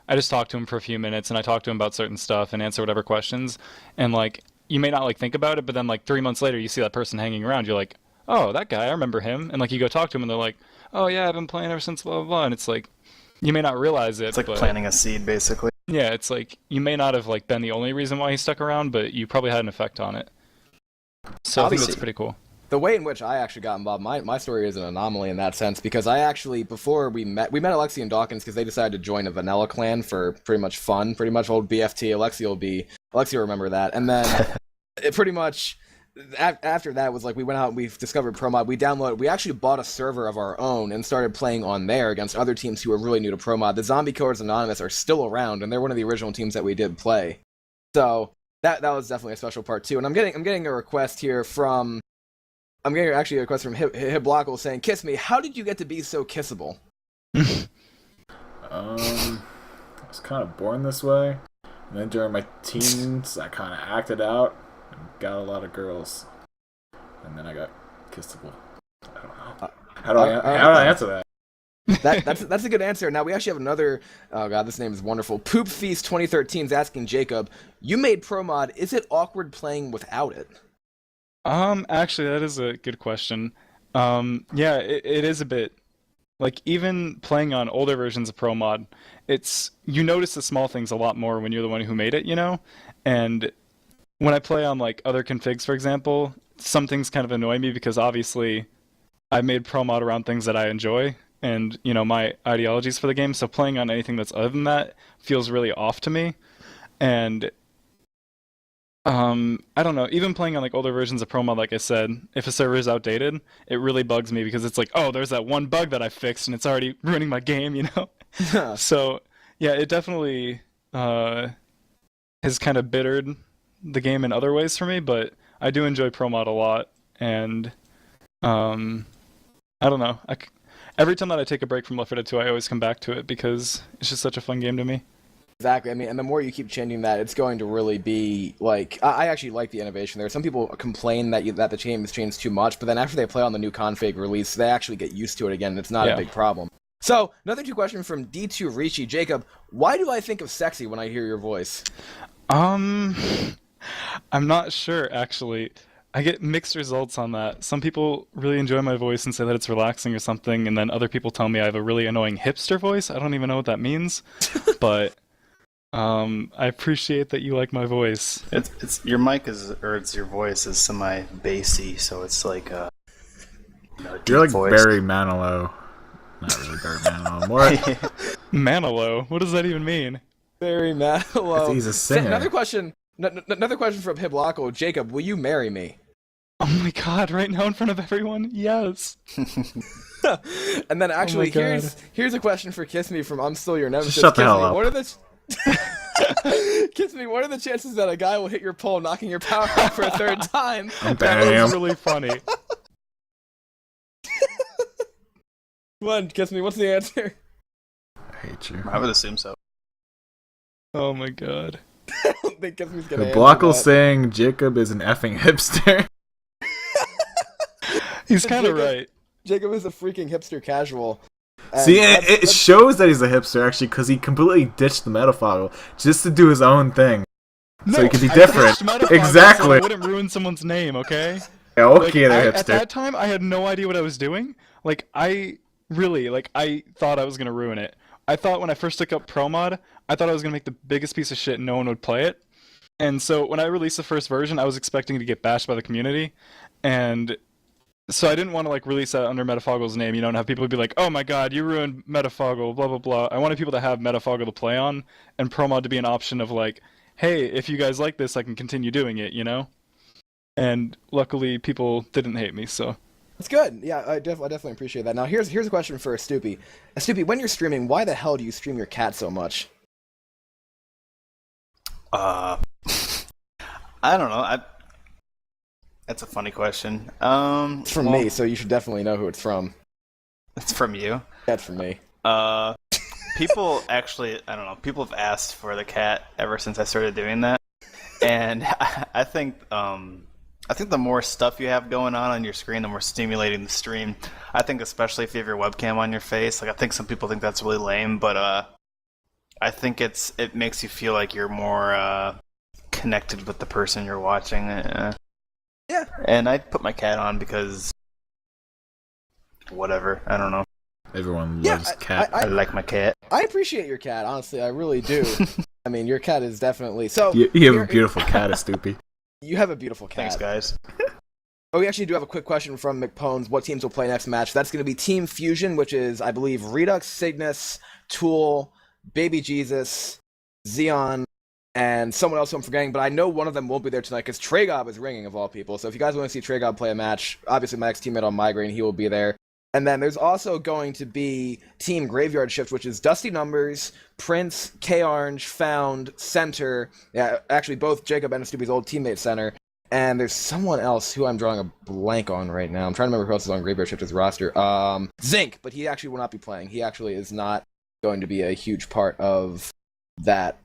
I just talk to him for a few minutes, and I talk to him about certain stuff and answer whatever questions, and, like, you may not, like, think about it, but then, like, 3 months later, you see that person hanging around, you're like, oh, that guy, I remember him, and, like, you go talk to him, and they're like, oh, yeah, I've been playing ever since blah, blah, blah, and it's like, you may not realize it, it's like but planting a seed, basically. yeah, it's like, you may not have, like, been the only reason why he stuck around, but you probably had an effect on it. So I think that's pretty cool. The way in which I actually got involved, my story is an anomaly in that sense, because I actually, before we met Alexi and Dawkins because they decided to join a vanilla clan for pretty much fun, pretty much old BFT. Alexi will remember that. And then it pretty much, after that was like, we went out and we discovered ProMod. We actually bought a server of our own and started playing on there against other teams who were really new to ProMod. The Zombie Killers Anonymous are still around, and they're one of the original teams that we did play. So that was definitely a special part too. And I'm getting a request here from Hiblockle saying, "Kiss me. How did you get to be so kissable?" I was kind of born this way, and then during my teens, I kind of acted out and got a lot of girls, and then I got kissable. I don't know. How do I answer that? That's a good answer. Now we actually have another. Oh god, this name is wonderful. Poop Feast 2013 is asking Jacob, "You made ProMod. Is it awkward playing without it?" Actually, that is a good question. Yeah, it is a bit like even playing on older versions of Pro Mod, it's you notice the small things a lot more when you're the one who made it, you know? And when I play on like other configs, for example, some things kind of annoy me because obviously I made Pro Mod around things that I enjoy and, you know, my ideologies for the game, so playing on anything that's other than that feels really off to me. And I don't know. Even playing on like older versions of Pro Mod, like I said, if a server is outdated, it really bugs me because it's like, oh, there's that one bug that I fixed and it's already ruining my game, you know? So yeah, it definitely has kind of bittered the game in other ways for me, but I do enjoy Pro Mod a lot, and um, I don't know. Every time that I take a break from Left 4 Dead 2, I always come back to it because it's just such a fun game to me. Exactly. I mean, and the more you keep changing that, it's going to really be like. I actually like the innovation there. Some people complain that the game has changed too much, but then after they play on the new config release, they actually get used to it again. And it's not a big problem. So another two question from D2 Rishi Jacob. Why do I think of sexy when I hear your voice? I'm not sure actually. I get mixed results on that. Some people really enjoy my voice and say that it's relaxing or something, and then other people tell me I have a really annoying hipster voice. I don't even know what that means, but I appreciate that you like my voice. It's your mic it's your voice is semi bassy, so it's like You're like voice. Barry Manilow. Not really Barry Manilow. More. Manilow? What does that even mean? Very mellow. He's a singer. Another question. Another question from Hiblocko. Jacob, will you marry me? Oh my god, right now in front of everyone? Yes. And then actually, God. here's a question for Kiss Me from I'm Still Your Nemesis. Shut the Kiss hell Me, up. What are the Kiss Me, what are the chances that a guy will hit your pole, knocking your power out for a third time? That Bam. was really funny. Come on, Kiss Me, what's the answer? I hate you. I would assume so. Oh my god. I don't think Kiss Me's gonna answer Blockle that. saying Jacob is an effing hipster. He's kind of Jacob- right. Jacob is a freaking hipster casual. And See, that's- it shows that he's a hipster actually because he completely ditched the metafoggle just to do his own thing. So he could be I different. ditched Metafog Exactly. so I wouldn't ruin someone's name, okay? Yeah, okay, they're At hipster. that time, I had no idea what I was doing. I thought I was gonna ruin it. I thought when I first took up Pro Mod, I thought I was gonna make the biggest piece of shit and no one would play it. And so when I released the first version, I was expecting to get bashed by the community, and so I didn't want to release that under Metafoggle's name, and have people be like, "Oh my god, you ruined Metafoggle," blah blah blah. I wanted people to have Metafoggle to play on, and Pro Mod to be an option of hey, if you guys like this, I can continue doing it, And luckily, people didn't hate me, so. It's good. Yeah, I definitely appreciate that. Now, here's a question for Estoopi. Estoopi, when you're streaming, why the hell do you stream your cat so much? I don't know. That's a funny question. It's from me, so you should definitely know who it's from. It's from you. That's from me. People actually, I don't know. People have asked for the cat ever since I started doing that, and I think the more stuff you have going on your screen, the more stimulating the stream. I think especially if you have your webcam on your face. I think some people think that's really lame, but I think it makes you feel like you're more connected with the person you're watching. Yeah. And I put my cat on because whatever. I don't know. Everyone loves cat. I like my cat. I appreciate your cat, honestly. I really do. I mean, your cat is definitely... So, You have a beautiful cat, Estoopi. You have a beautiful cat. Thanks, guys. Oh, we actually do have a quick question from McPones. What teams will play next match? That's going to be Team Fusion, which is, I believe, Redux, Cygnus, Tool, Baby Jesus, Xeon, and someone else who I'm forgetting, but I know one of them won't be there tonight because Tragob is ringing, of all people. So if you guys want to see Tragob play a match, obviously my ex-teammate on Migraine, he will be there. And then there's also going to be Team Graveyard Shift, which is Dusty Numbers, Prince, K-Orange, Found, Center. Yeah, actually both Jacob and Estoopi's old teammate Center. And there's someone else who I'm drawing a blank on right now. I'm trying to remember who else is on Graveyard Shift's roster. Zinc, but he actually will not be playing. He actually is not going to be a huge part of that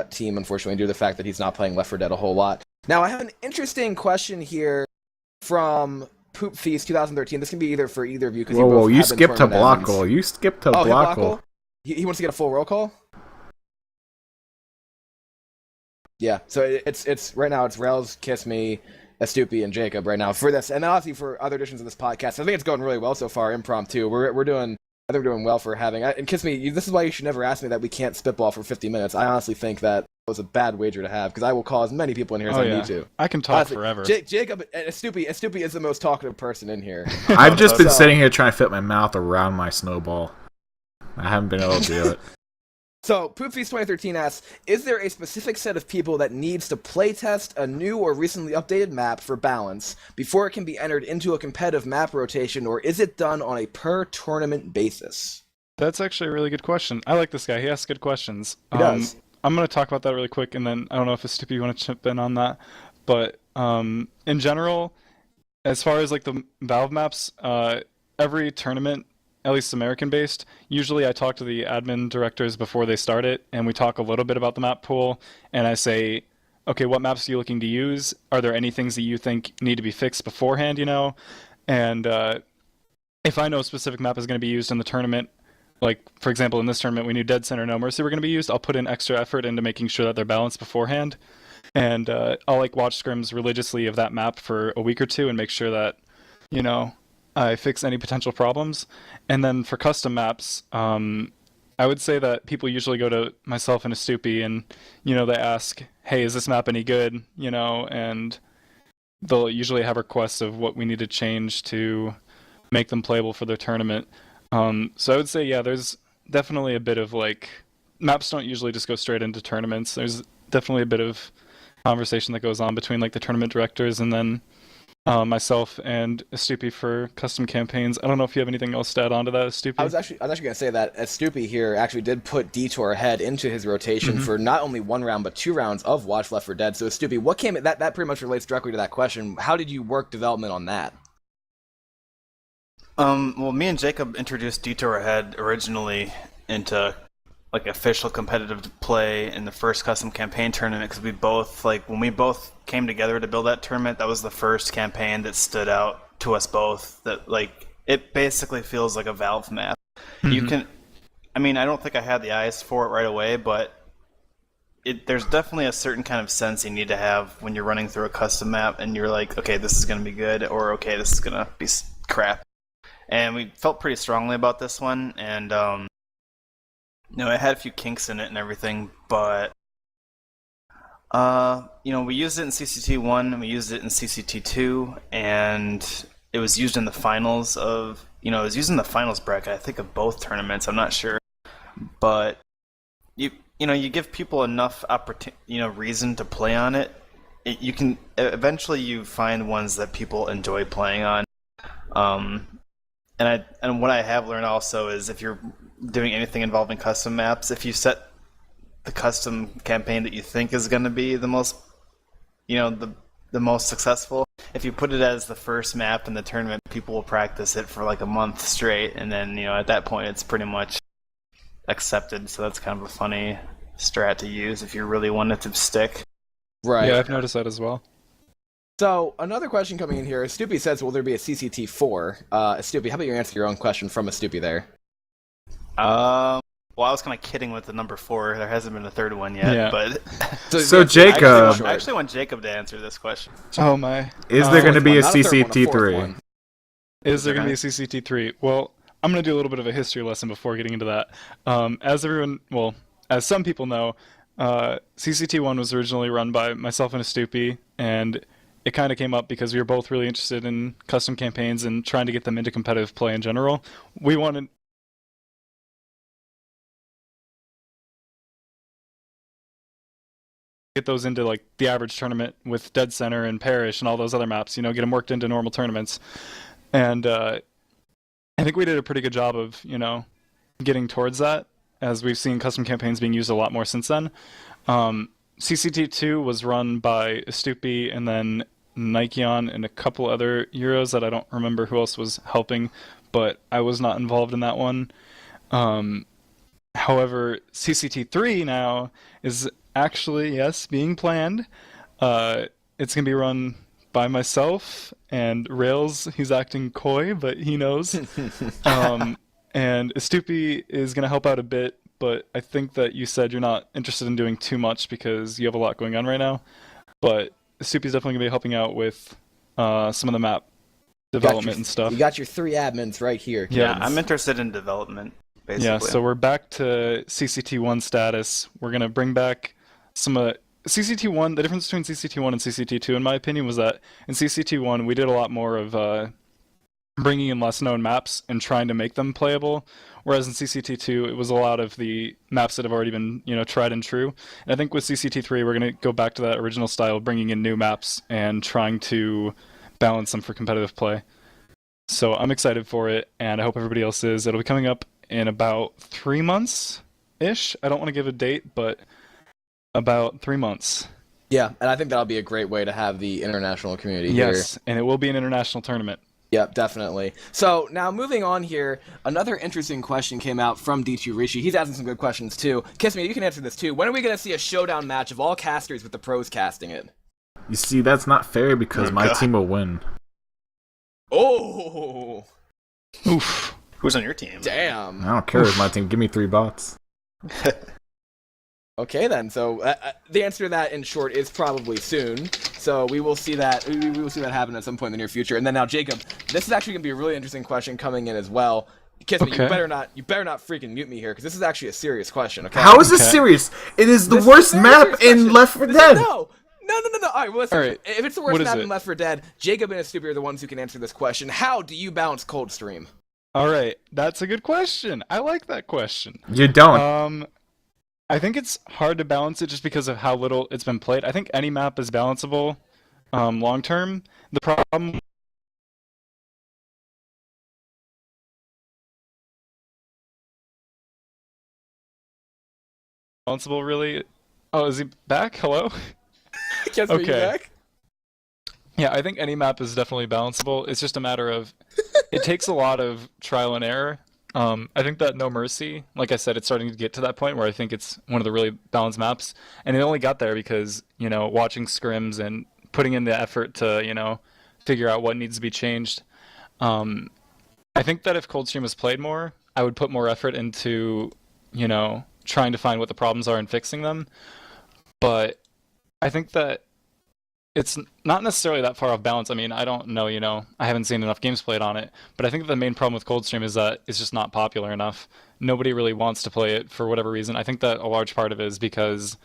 team, unfortunately, due to the fact that he's not playing Left 4 Dead a whole lot. Now, I have an interesting question here from Poop Feast 2013. This can be either for either of you. Whoa, you skipped to Blockle. You skipped to Blockle. He wants to get a full roll call? Yeah, so it's right now it's Rels, Kiss Me, Estoopi and Jacob right now for this, and obviously for other editions of this podcast. I think it's going really well so far. Impromptu, we're doing. I think we're doing well for having. And Kiss Me, this is why you should never ask me that we can't spitball for 50 minutes. I honestly think that was a bad wager to have because I will call as many people in here as I need to. I can talk honestly, forever. Jacob and Estoopi is the most talkative person in here. I've just been sitting here trying to fit my mouth around my snowball. I haven't been able to do it. So, Poopfeast 2013 asks, is there a specific set of people that needs to playtest a new or recently updated map for balance before it can be entered into a competitive map rotation, or is it done on a per-tournament basis? That's actually a really good question. I like this guy. He asks good questions. He does. I'm going to talk about that really quick, and then I don't know if Estoopi you want to chip in on that. But in general, as far as like the Valve maps, every tournament, at least American-based, usually I talk to the admin directors before they start it, and we talk a little bit about the map pool, and I say, okay, what maps are you looking to use? Are there any things that you think need to be fixed beforehand, you know? And if I know a specific map is going to be used in the tournament, like, for example, in this tournament, we knew Dead Center No Mercy were going to be used, I'll put in extra effort into making sure that they're balanced beforehand, and I'll, like, watch scrims religiously of that map for a week or two and make sure that, you know, I fix any potential problems. And then for custom maps, I would say that people usually go to myself and Estoopi and, you know, they ask, hey, is this map any good? You know, and they'll usually have requests of what we need to change to make them playable for their tournament. So I would say, yeah, there's definitely a bit of, like, maps don't usually just go straight into tournaments. There's definitely a bit of conversation that goes on between, like, the tournament directors and then myself and Estoopi for custom campaigns. I don't know if you have anything else to add on to that, Estoopi. I was actually going to say that Estoopi here actually did put Detour ahead into his rotation for not only 1 round but 2 rounds of Watch Left 4 Dead. So Estoopi, what came that pretty much relates directly to that question. How did you work development on that? Well, me and Jacob introduced Detour Ahead originally into like official competitive play in the first custom campaign tournament because we both, like, when we both came together to build that tournament, that was the first campaign that stood out to us both. That, like, it basically feels like a Valve map. You can, I mean, I don't think I had the eyes for it right away, but there's definitely a certain kind of sense you need to have when you're running through a custom map and you're like, okay, this is going to be good, or okay, this is going to be crap. And we felt pretty strongly about this one, and you know, it had a few kinks in it and everything, but you know, we used it in CCT1 and we used it in CCT2, and it was used in the finals of, you know, it was used in the finals bracket, I think, of both tournaments. I'm not sure, but you know, you give people enough reason to play on it. You can eventually you find ones that people enjoy playing on. And what I have learned also is if you're doing anything involving custom maps, if you set the custom campaign that you think is going to be the most, you know, the most successful, if you put it as the first map in the tournament, people will practice it for like a month straight, and then, you know, at that point it's pretty much accepted. So that's kind of a funny strat to use if you really want it to stick. Right. Yeah, I've noticed that as well. So, another question coming in here. Estoopi says, will there be a CCT4? Estoopi, how about you answer your own question from Estoopi there? Well, I was kind of kidding with the number 4. There hasn't been a third one yet, Yeah. but... So Jacob... I actually want Jacob to answer this question. Oh my. Is there going to be a not a third one, a fourth CCT3? one. Is there going to be a CCT3? Well, I'm going to do a little bit of a history lesson before getting into that. As some people know, CCT1 was originally run by myself and Estoopi, and it kind of came up because we were both really interested in custom campaigns and trying to get them into competitive play in general. We wanted get those into like the average tournament with Dead Center and Parish and all those other maps, you know, get them worked into normal tournaments. And I think we did a pretty good job of, you know, getting towards that, as we've seen custom campaigns being used a lot more since then. CCT2 was run by Estoopi and then Nikeon and a couple other Euros that I don't remember who else was helping, but I was not involved in that one. However, CCT3 now is actually, yes, being planned. It's going to be run by myself and Rails. He's acting coy, but he knows. And Estoopi is going to help out a bit, but I think that you said you're not interested in doing too much because you have a lot going on right now. But Estoopi's definitely gonna be helping out with some of the map development and stuff. You got your 3 admins right here. Kids. Yeah, I'm interested in development, basically. Yeah, so we're back to CCT1 status. We're gonna bring back some CCT1. The difference between CCT1 and CCT2, in my opinion, was that in CCT1 we did a lot more of bringing in less known maps and trying to make them playable, whereas in CCT2 it was a lot of the maps that have already been tried and true. And I think with CCT3 we're gonna go back to that original style, bringing in new maps and trying to balance them for competitive play. So I'm excited for it, and I hope everybody else is. It'll be coming up in about 3 months-ish. I don't want to give a date, but about 3 months. Yeah, and I think that'll be a great way to have the international community here. Yes, and it will be an international tournament. Yep, definitely. So now moving on here, another interesting question came out from D2 Rishi. He's asking some good questions too. Kiss Me, you can answer this too. When are we going to see a showdown match of all casters with the pros casting it? You see, that's not fair because my team will win. Oh! Oof. Who's on your team? Damn. I don't care if my team. Give me 3 bots. Okay then, so the answer to that in short is probably soon. So we will see that happen at some point in the near future. And then now Jacob, this is actually gonna be a really interesting question coming in as well. Kiss Me, Okay. you better not freaking mute me here because this is actually a serious question. Okay? How is this serious? It is the This worst is a very map serious in question. Left 4 No. Dead. No. All right, well, listen. All right. If it's the worst What is map it? in Left 4 Dead, Jacob and Estoopi are the ones who can answer this question. How do you balance Coldstream? All right, that's a good question. I like that question. You don't. I think it's hard to balance it just because of how little it's been played. I think any map is balanceable long term. The problem balanceable really. Oh, is he back? Hello? Kiss Me, you Okay. back? Yeah, I think any map is definitely balanceable. It's just a matter of it takes a lot of trial and error. I think that No Mercy, like I said, it's starting to get to that point where I think it's one of the really balanced maps, and it only got there because watching scrims and putting in the effort to figure out what needs to be changed. I think that if Coldstream was played more, I would put more effort into trying to find what the problems are and fixing them. But I think that it's not necessarily that far off balance. I mean, I don't know, I haven't seen enough games played on it, but I think the main problem with Coldstream is that it's just not popular enough. Nobody really wants to play it for whatever reason. I think that a large part of it is because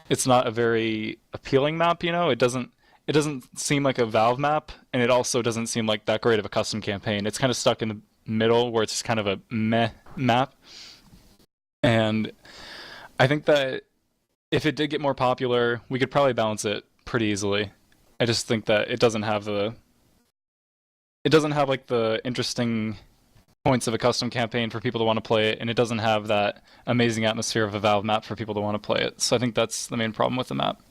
it's not a very appealing map, It doesn't seem like a Valve map, and it also doesn't seem like that great of a custom campaign. It's kind of stuck in the middle where it's just kind of a meh map. And I think that if it did get more popular, we could probably balance it pretty easily. I just think that it doesn't have like the interesting points of a custom campaign for people to want to play it, and it doesn't have that amazing atmosphere of a Valve map for people to want to play it. So I think that's the main problem with the map.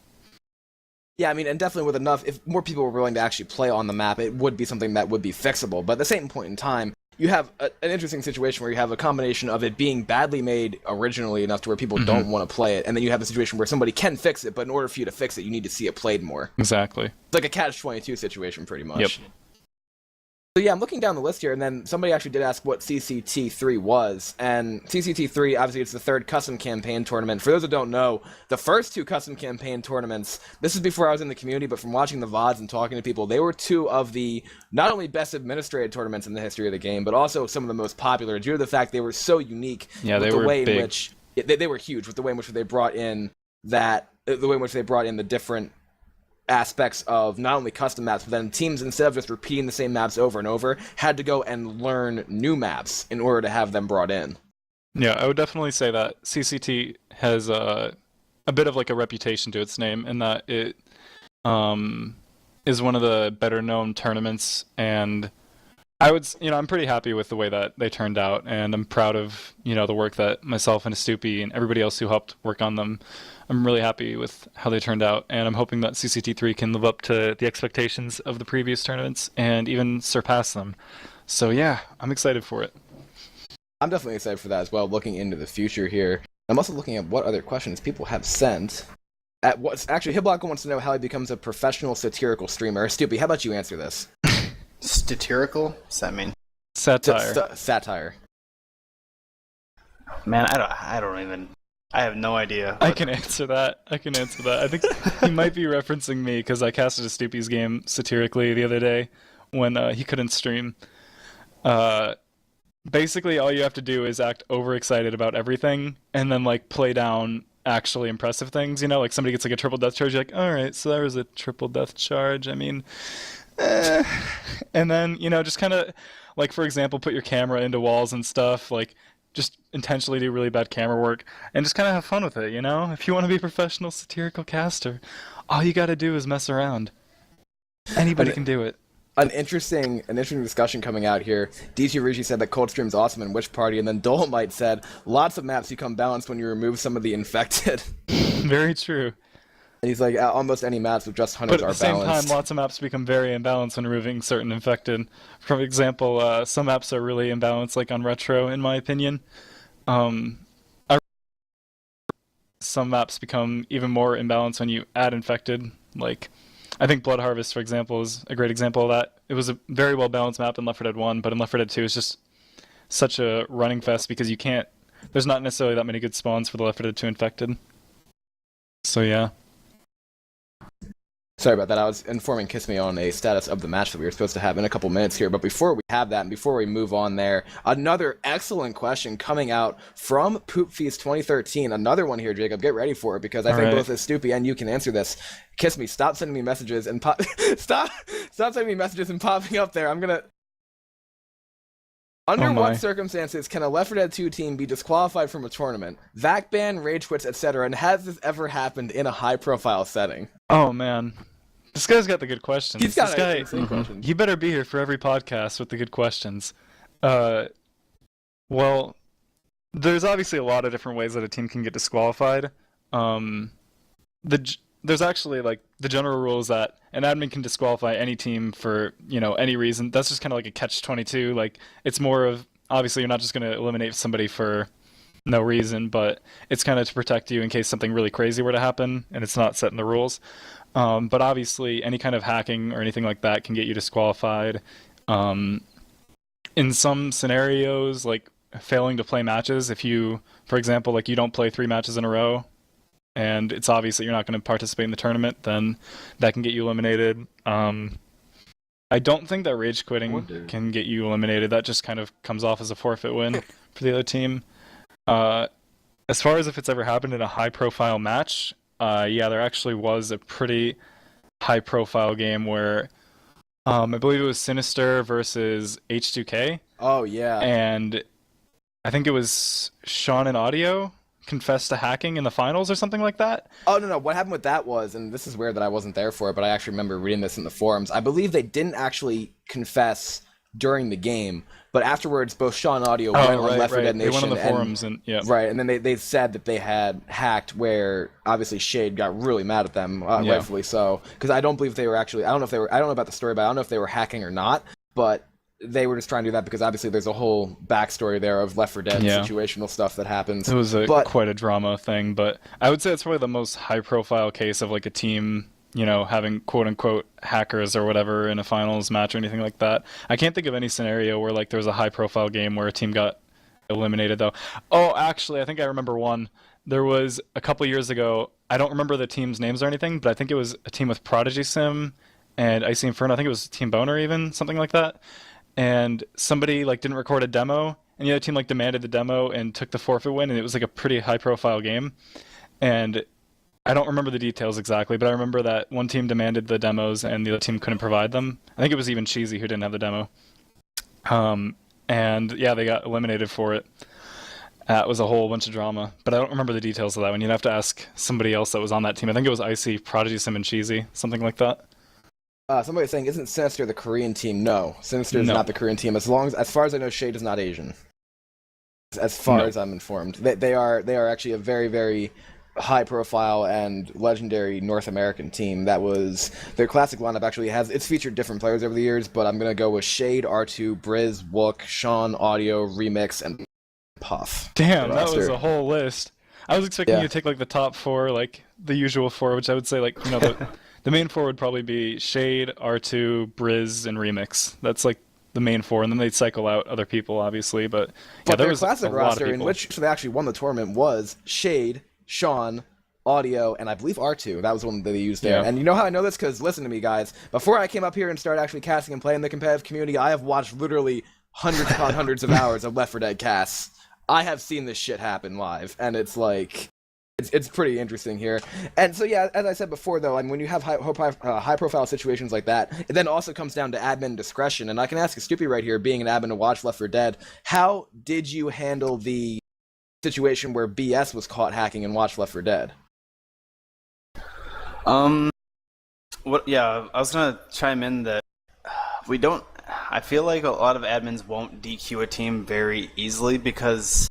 Yeah, I mean, and definitely with enough, if more people were willing to actually play on the map, it would be something that would be fixable. But at the same point in time, you have an interesting situation where you have a combination of it being badly made originally enough to where people don't want to play it, and then you have a situation where somebody can fix it, but in order for you to fix it, you need to see it played more. Exactly. It's like a catch-22 situation, pretty much. Yep. So yeah, I'm looking down the list here, and then somebody actually did ask what CCT3 was, and CCT3, obviously, it's the 3rd custom campaign tournament. For those that don't know, the first 2 custom campaign tournaments, this is before I was in the community, but from watching the VODs and talking to people, they were 2 of the not only best administrated tournaments in the history of the game, but also some of the most popular, due to the fact they were so unique. Yeah, with they the were way big. in which they were huge with the way in which they brought in the different aspects of not only custom maps, but then teams, instead of just repeating the same maps over and over, had to go and learn new maps in order to have them brought in. Yeah, I would definitely say that CCT has a bit of like a reputation to its name in that it is one of the better known tournaments, and I'm pretty happy with the way that they turned out, and I'm proud of the work that myself and Estoopi and everybody else who helped work on them. I'm really happy with how they turned out, and I'm hoping that CCT3 can live up to the expectations of the previous tournaments and even surpass them. So yeah, I'm excited for it. I'm definitely excited for that as well, looking into the future here. I'm also looking at what other questions people have sent. Actually, Hiblock wants to know how he becomes a professional satirical streamer. Estoopi, how about you answer this? Satirical? What's that mean? Satire. Satire. Man, I don't even I have no idea. I can answer that. I think he might be referencing me because I casted Estoopi's game satirically the other day when he couldn't stream. Uh, Basically, all you have to do is act overexcited about everything, and then like play down actually impressive things. You know, like somebody gets like a triple death charge, you're like, all right, so there was a triple death charge. I mean, eh. And then just kind of like, for example, put your camera into walls and stuff. Like, just intentionally do really bad camera work and just kind of have fun with it. If you want to be a professional satirical caster, all you got to do is mess around. Anybody can do it. An interesting discussion coming out here. DT Rigi said that Coldstream's awesome in Witch Party, and then Dolomite said, lots of maps become balanced when you remove some of the infected. Very true. And he's like, almost any maps with just hunters are balanced. But at the same time, lots of maps become very imbalanced when removing certain infected. For example, some maps are really imbalanced, like on Retro, in my opinion. Some maps become even more imbalanced when you add infected, like... I think Blood Harvest, for example, is a great example of that. It was a very well-balanced map in Left 4 Dead 1, but in Left 4 Dead 2 it's just such a running fest because there's not necessarily that many good spawns for the Left 4 Dead 2 infected. So yeah. Sorry about that. I was informing Kiss Me on a status of the match that we were supposed to have in a couple minutes here. But before we have that and before we move on there, another excellent question coming out from Poop Feast 2013. Another one here, Jacob. Get ready for it because I think both Estoopi and you can answer this. Kiss Me, stop sending me messages and stop sending me messages and popping up there. I'm gonna. Under what circumstances can a Left 4 Dead 2 team be disqualified from a tournament? VAC ban, rage quits, etc. And has this ever happened in a high-profile setting? Oh man, this guy's got the good questions. He's got the questions. He better be here for every podcast with the good questions. Well, there's obviously a lot of different ways that a team can get disqualified. There's actually like the general rule is that an admin can disqualify any team for any reason. That's just kind of like a catch-22. Like it's more of obviously you're not just going to eliminate somebody for no reason, but it's kind of to protect you in case something really crazy were to happen and it's not set in the rules. But obviously any kind of hacking or anything like that can get you disqualified. In some scenarios, like failing to play matches, if you, for example, like you don't play 3 matches in a row and it's obvious that you're not going to participate in the tournament, then that can get you eliminated. I don't think that rage quitting can get you eliminated. That just kind of comes off as a forfeit win for the other team. As far as if it's ever happened in a high-profile match, yeah, there actually was a pretty high-profile game where I believe it was Sinister versus H2K. Oh, yeah. And I think it was Sean and Audio confessed to hacking in the finals or something like that. Oh, no. What happened with that was, and this is weird that I wasn't there for it, but I actually remember reading this in the forums. I believe they didn't actually confess during the game, but afterwards, both Sean and Audio went on Left 4 Dead Nation. They went on the forums and yeah. Right, and then they said that they had hacked, where obviously Shade got really mad at them, rightfully so, because I don't believe they were actually. I don't know about the story, but I don't know if they were hacking or not. But they were just trying to do that because obviously there's a whole backstory there of Left 4 Dead situational stuff that happens. It was quite a drama thing, but I would say it's probably the most high-profile case of like a team, having quote-unquote hackers or whatever in a finals match or anything like that. I can't think of any scenario where like there was a high-profile game where a team got eliminated though. Oh, actually, I think I remember one. There was a couple years ago. I don't remember the team's names or anything, but I think it was a team with Prodigy Sim and Icy Inferno. I think it was Team Boner even, something like that. And somebody like didn't record a demo, and the other team like demanded the demo and took the forfeit win, and it was like a pretty high-profile game. And I don't remember the details exactly, but I remember that one team demanded the demos and the other team couldn't provide them. I think it was even Cheesy who didn't have the demo. And yeah, they got eliminated for it. It was a whole bunch of drama, but I don't remember the details of that one. You'd have to ask somebody else that was on that team. I think it was Icy, Prodigy Sim, and Cheesy, something like that. Somebody was saying, isn't Sinister the Korean team? No, Sinister is not the Korean team. As far as I know, Shade is not Asian. As far as I'm informed, they are actually a very, very high-profile and legendary North American team. That was their classic lineup. Actually, it's featured different players over the years, but I'm gonna go with Shade, R2, Briz, Wook, Sean, Audio, Remix, and Puff. Damn, that was a whole list. I was expecting you to take like the top 4, like the usual 4, which I would say like the main 4 would probably be Shade, R2, Briz, and Remix. That's like the main four, and then they'd cycle out other people, obviously. But yeah, there their was classic a lot of roster in people. which they actually won the tournament was Shade, Sean, Audio, and I believe R2. That was the one that they used there. Yeah. And you know how I know this? Because listen to me, guys. Before I came up here and started actually casting and playing the competitive community, I have watched literally hundreds upon hundreds of hours of Left 4 Dead casts. I have seen this shit happen live, and it's like... It's pretty interesting here. And so, yeah, as I said before, though, I mean, when you have high-profile situations like that, it then also comes down to admin discretion. And I can ask Estoopi right here, being an admin to watch Left 4 Dead, how did you handle the situation where BS was caught hacking and watched Left 4 Dead? I was gonna chime in that we don't. I feel like a lot of admins won't DQ a team very easily because,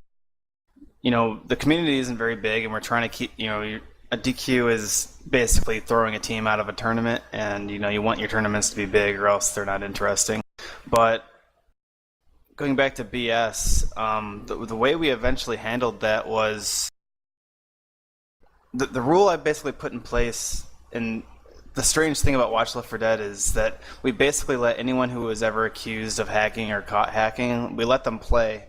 you know, the community isn't very big, and we're trying to keep, you know, a DQ is basically throwing a team out of a tournament, and, you know, you want your tournaments to be big or else they're not interesting. But going back to BS, the way we eventually handled that was the rule I basically put in place. And the strange thing about Watch Left 4 Dead is that we basically let anyone who was ever accused of hacking or caught hacking, we let them play.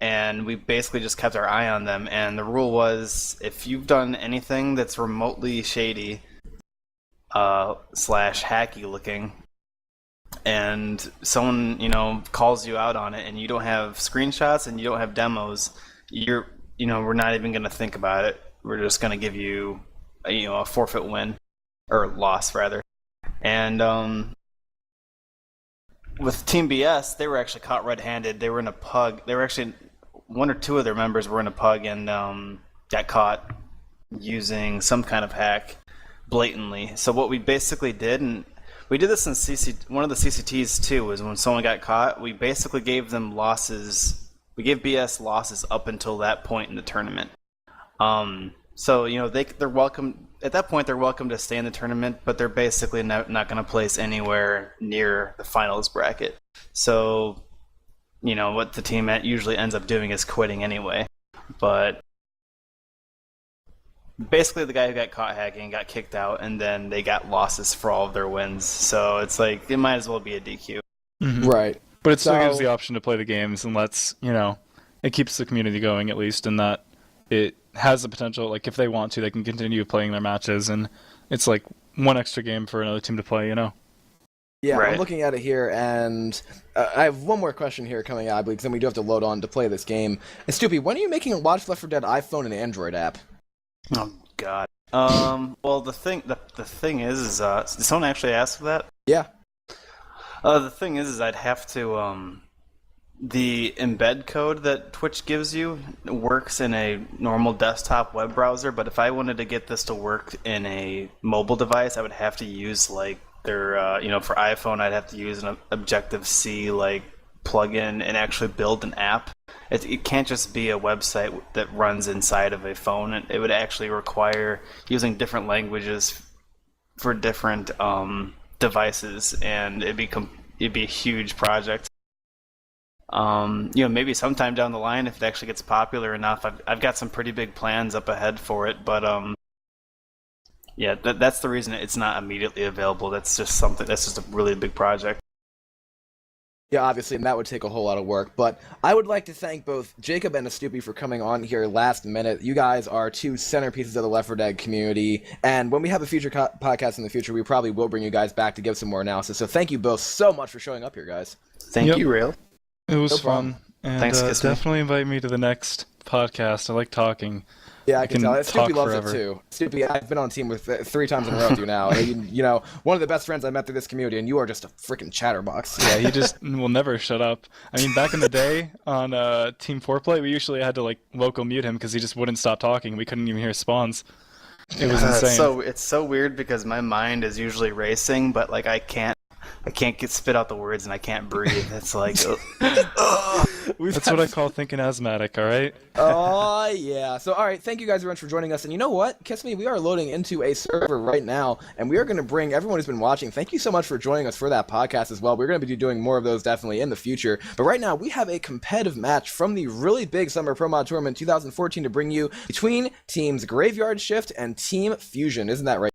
And we basically just kept our eye on them. And the rule was, if you've done anything that's remotely shady / hacky looking, and someone, you know, calls you out on it, and you don't have screenshots and you don't have demos, we're not even going to think about it. We're just going to give you, a forfeit win, or loss rather. And with Team BS, they were actually caught red-handed. They were in a pug. They were actually, one or two of their members were in a pug and got caught using some kind of hack blatantly. So what we basically did, and we did this in one of the CCTs too, is when someone got caught, we basically gave them losses. We gave BS losses up until that point in the tournament. So, you know, they're welcome. At that point, they're welcome to stay in the tournament, but they're basically not going to place anywhere near the finals bracket. So, you know, what the team usually ends up doing is quitting anyway. But basically, the guy who got caught hacking got kicked out, and then they got losses for all of their wins. So it's like, it might as well be a DQ. Mm-hmm. Right. But it still gives the option to play the games, and it keeps the community going, at least, in that it has the potential, like, if they want to, they can continue playing their matches, and it's like one extra game for another team to play, you know? Yeah, right. I'm looking at it here, and I have one more question here coming out, because then we do have to load on to play this game. And Estoopi, when are you making a Watch Left 4 Dead iPhone and Android app? Oh, God. Well, the thing is, did someone actually ask for that? Yeah. The thing is I'd have to, the embed code that Twitch gives you works in a normal desktop web browser, but if I wanted to get this to work in a mobile device, I would have to use, like, their, for iPhone, I'd have to use an Objective-C, like, plugin and actually build an app. It can't just be a website that runs inside of a phone. It would actually require using different languages for different devices, and it'd be a huge project. Maybe sometime down the line, if it actually gets popular enough, I've got some pretty big plans up ahead for it. But that's the reason it's not immediately available. That's just a really big project. Yeah, obviously, and that would take a whole lot of work. But I would like to thank both Jacob and Estoopi for coming on here last minute. You guys are two centerpieces of the Left 4 Dead community. And when we have a future podcast in the future, we probably will bring you guys back to give some more analysis. So thank you both so much for showing up here, guys. Thank you, Rail. It was No problem. fun. And Thanks, definitely invite me to the next podcast. I like talking. Yeah, I can tell. talk Estoopi loves forever. it too. Estoopi, I've been on team with 3 times in a row with you now. And, one of the best friends I met through this community, and you are just a freaking chatterbox. Yeah, he just will never shut up. I mean, back in the day on Team 4-Play, we usually had to, like, local mute him because he just wouldn't stop talking. We couldn't even hear spawns. It was insane. So it's so weird because my mind is usually racing, but, like, I can't spit out the words and I can't breathe. It's like, That's what I call thinking asthmatic, all right? Oh, yeah. So, all right, thank you guys very much for joining us. And you know what? Kiss Me, we are loading into a server right now, and we are going to bring everyone who's been watching, thank you so much for joining us for that podcast as well. We're going to be doing more of those definitely in the future. But right now, we have a competitive match from the really big Summer Pro Mod Tournament 2014 to bring you between teams Graveyard Shift and Team Fusion. Isn't that right?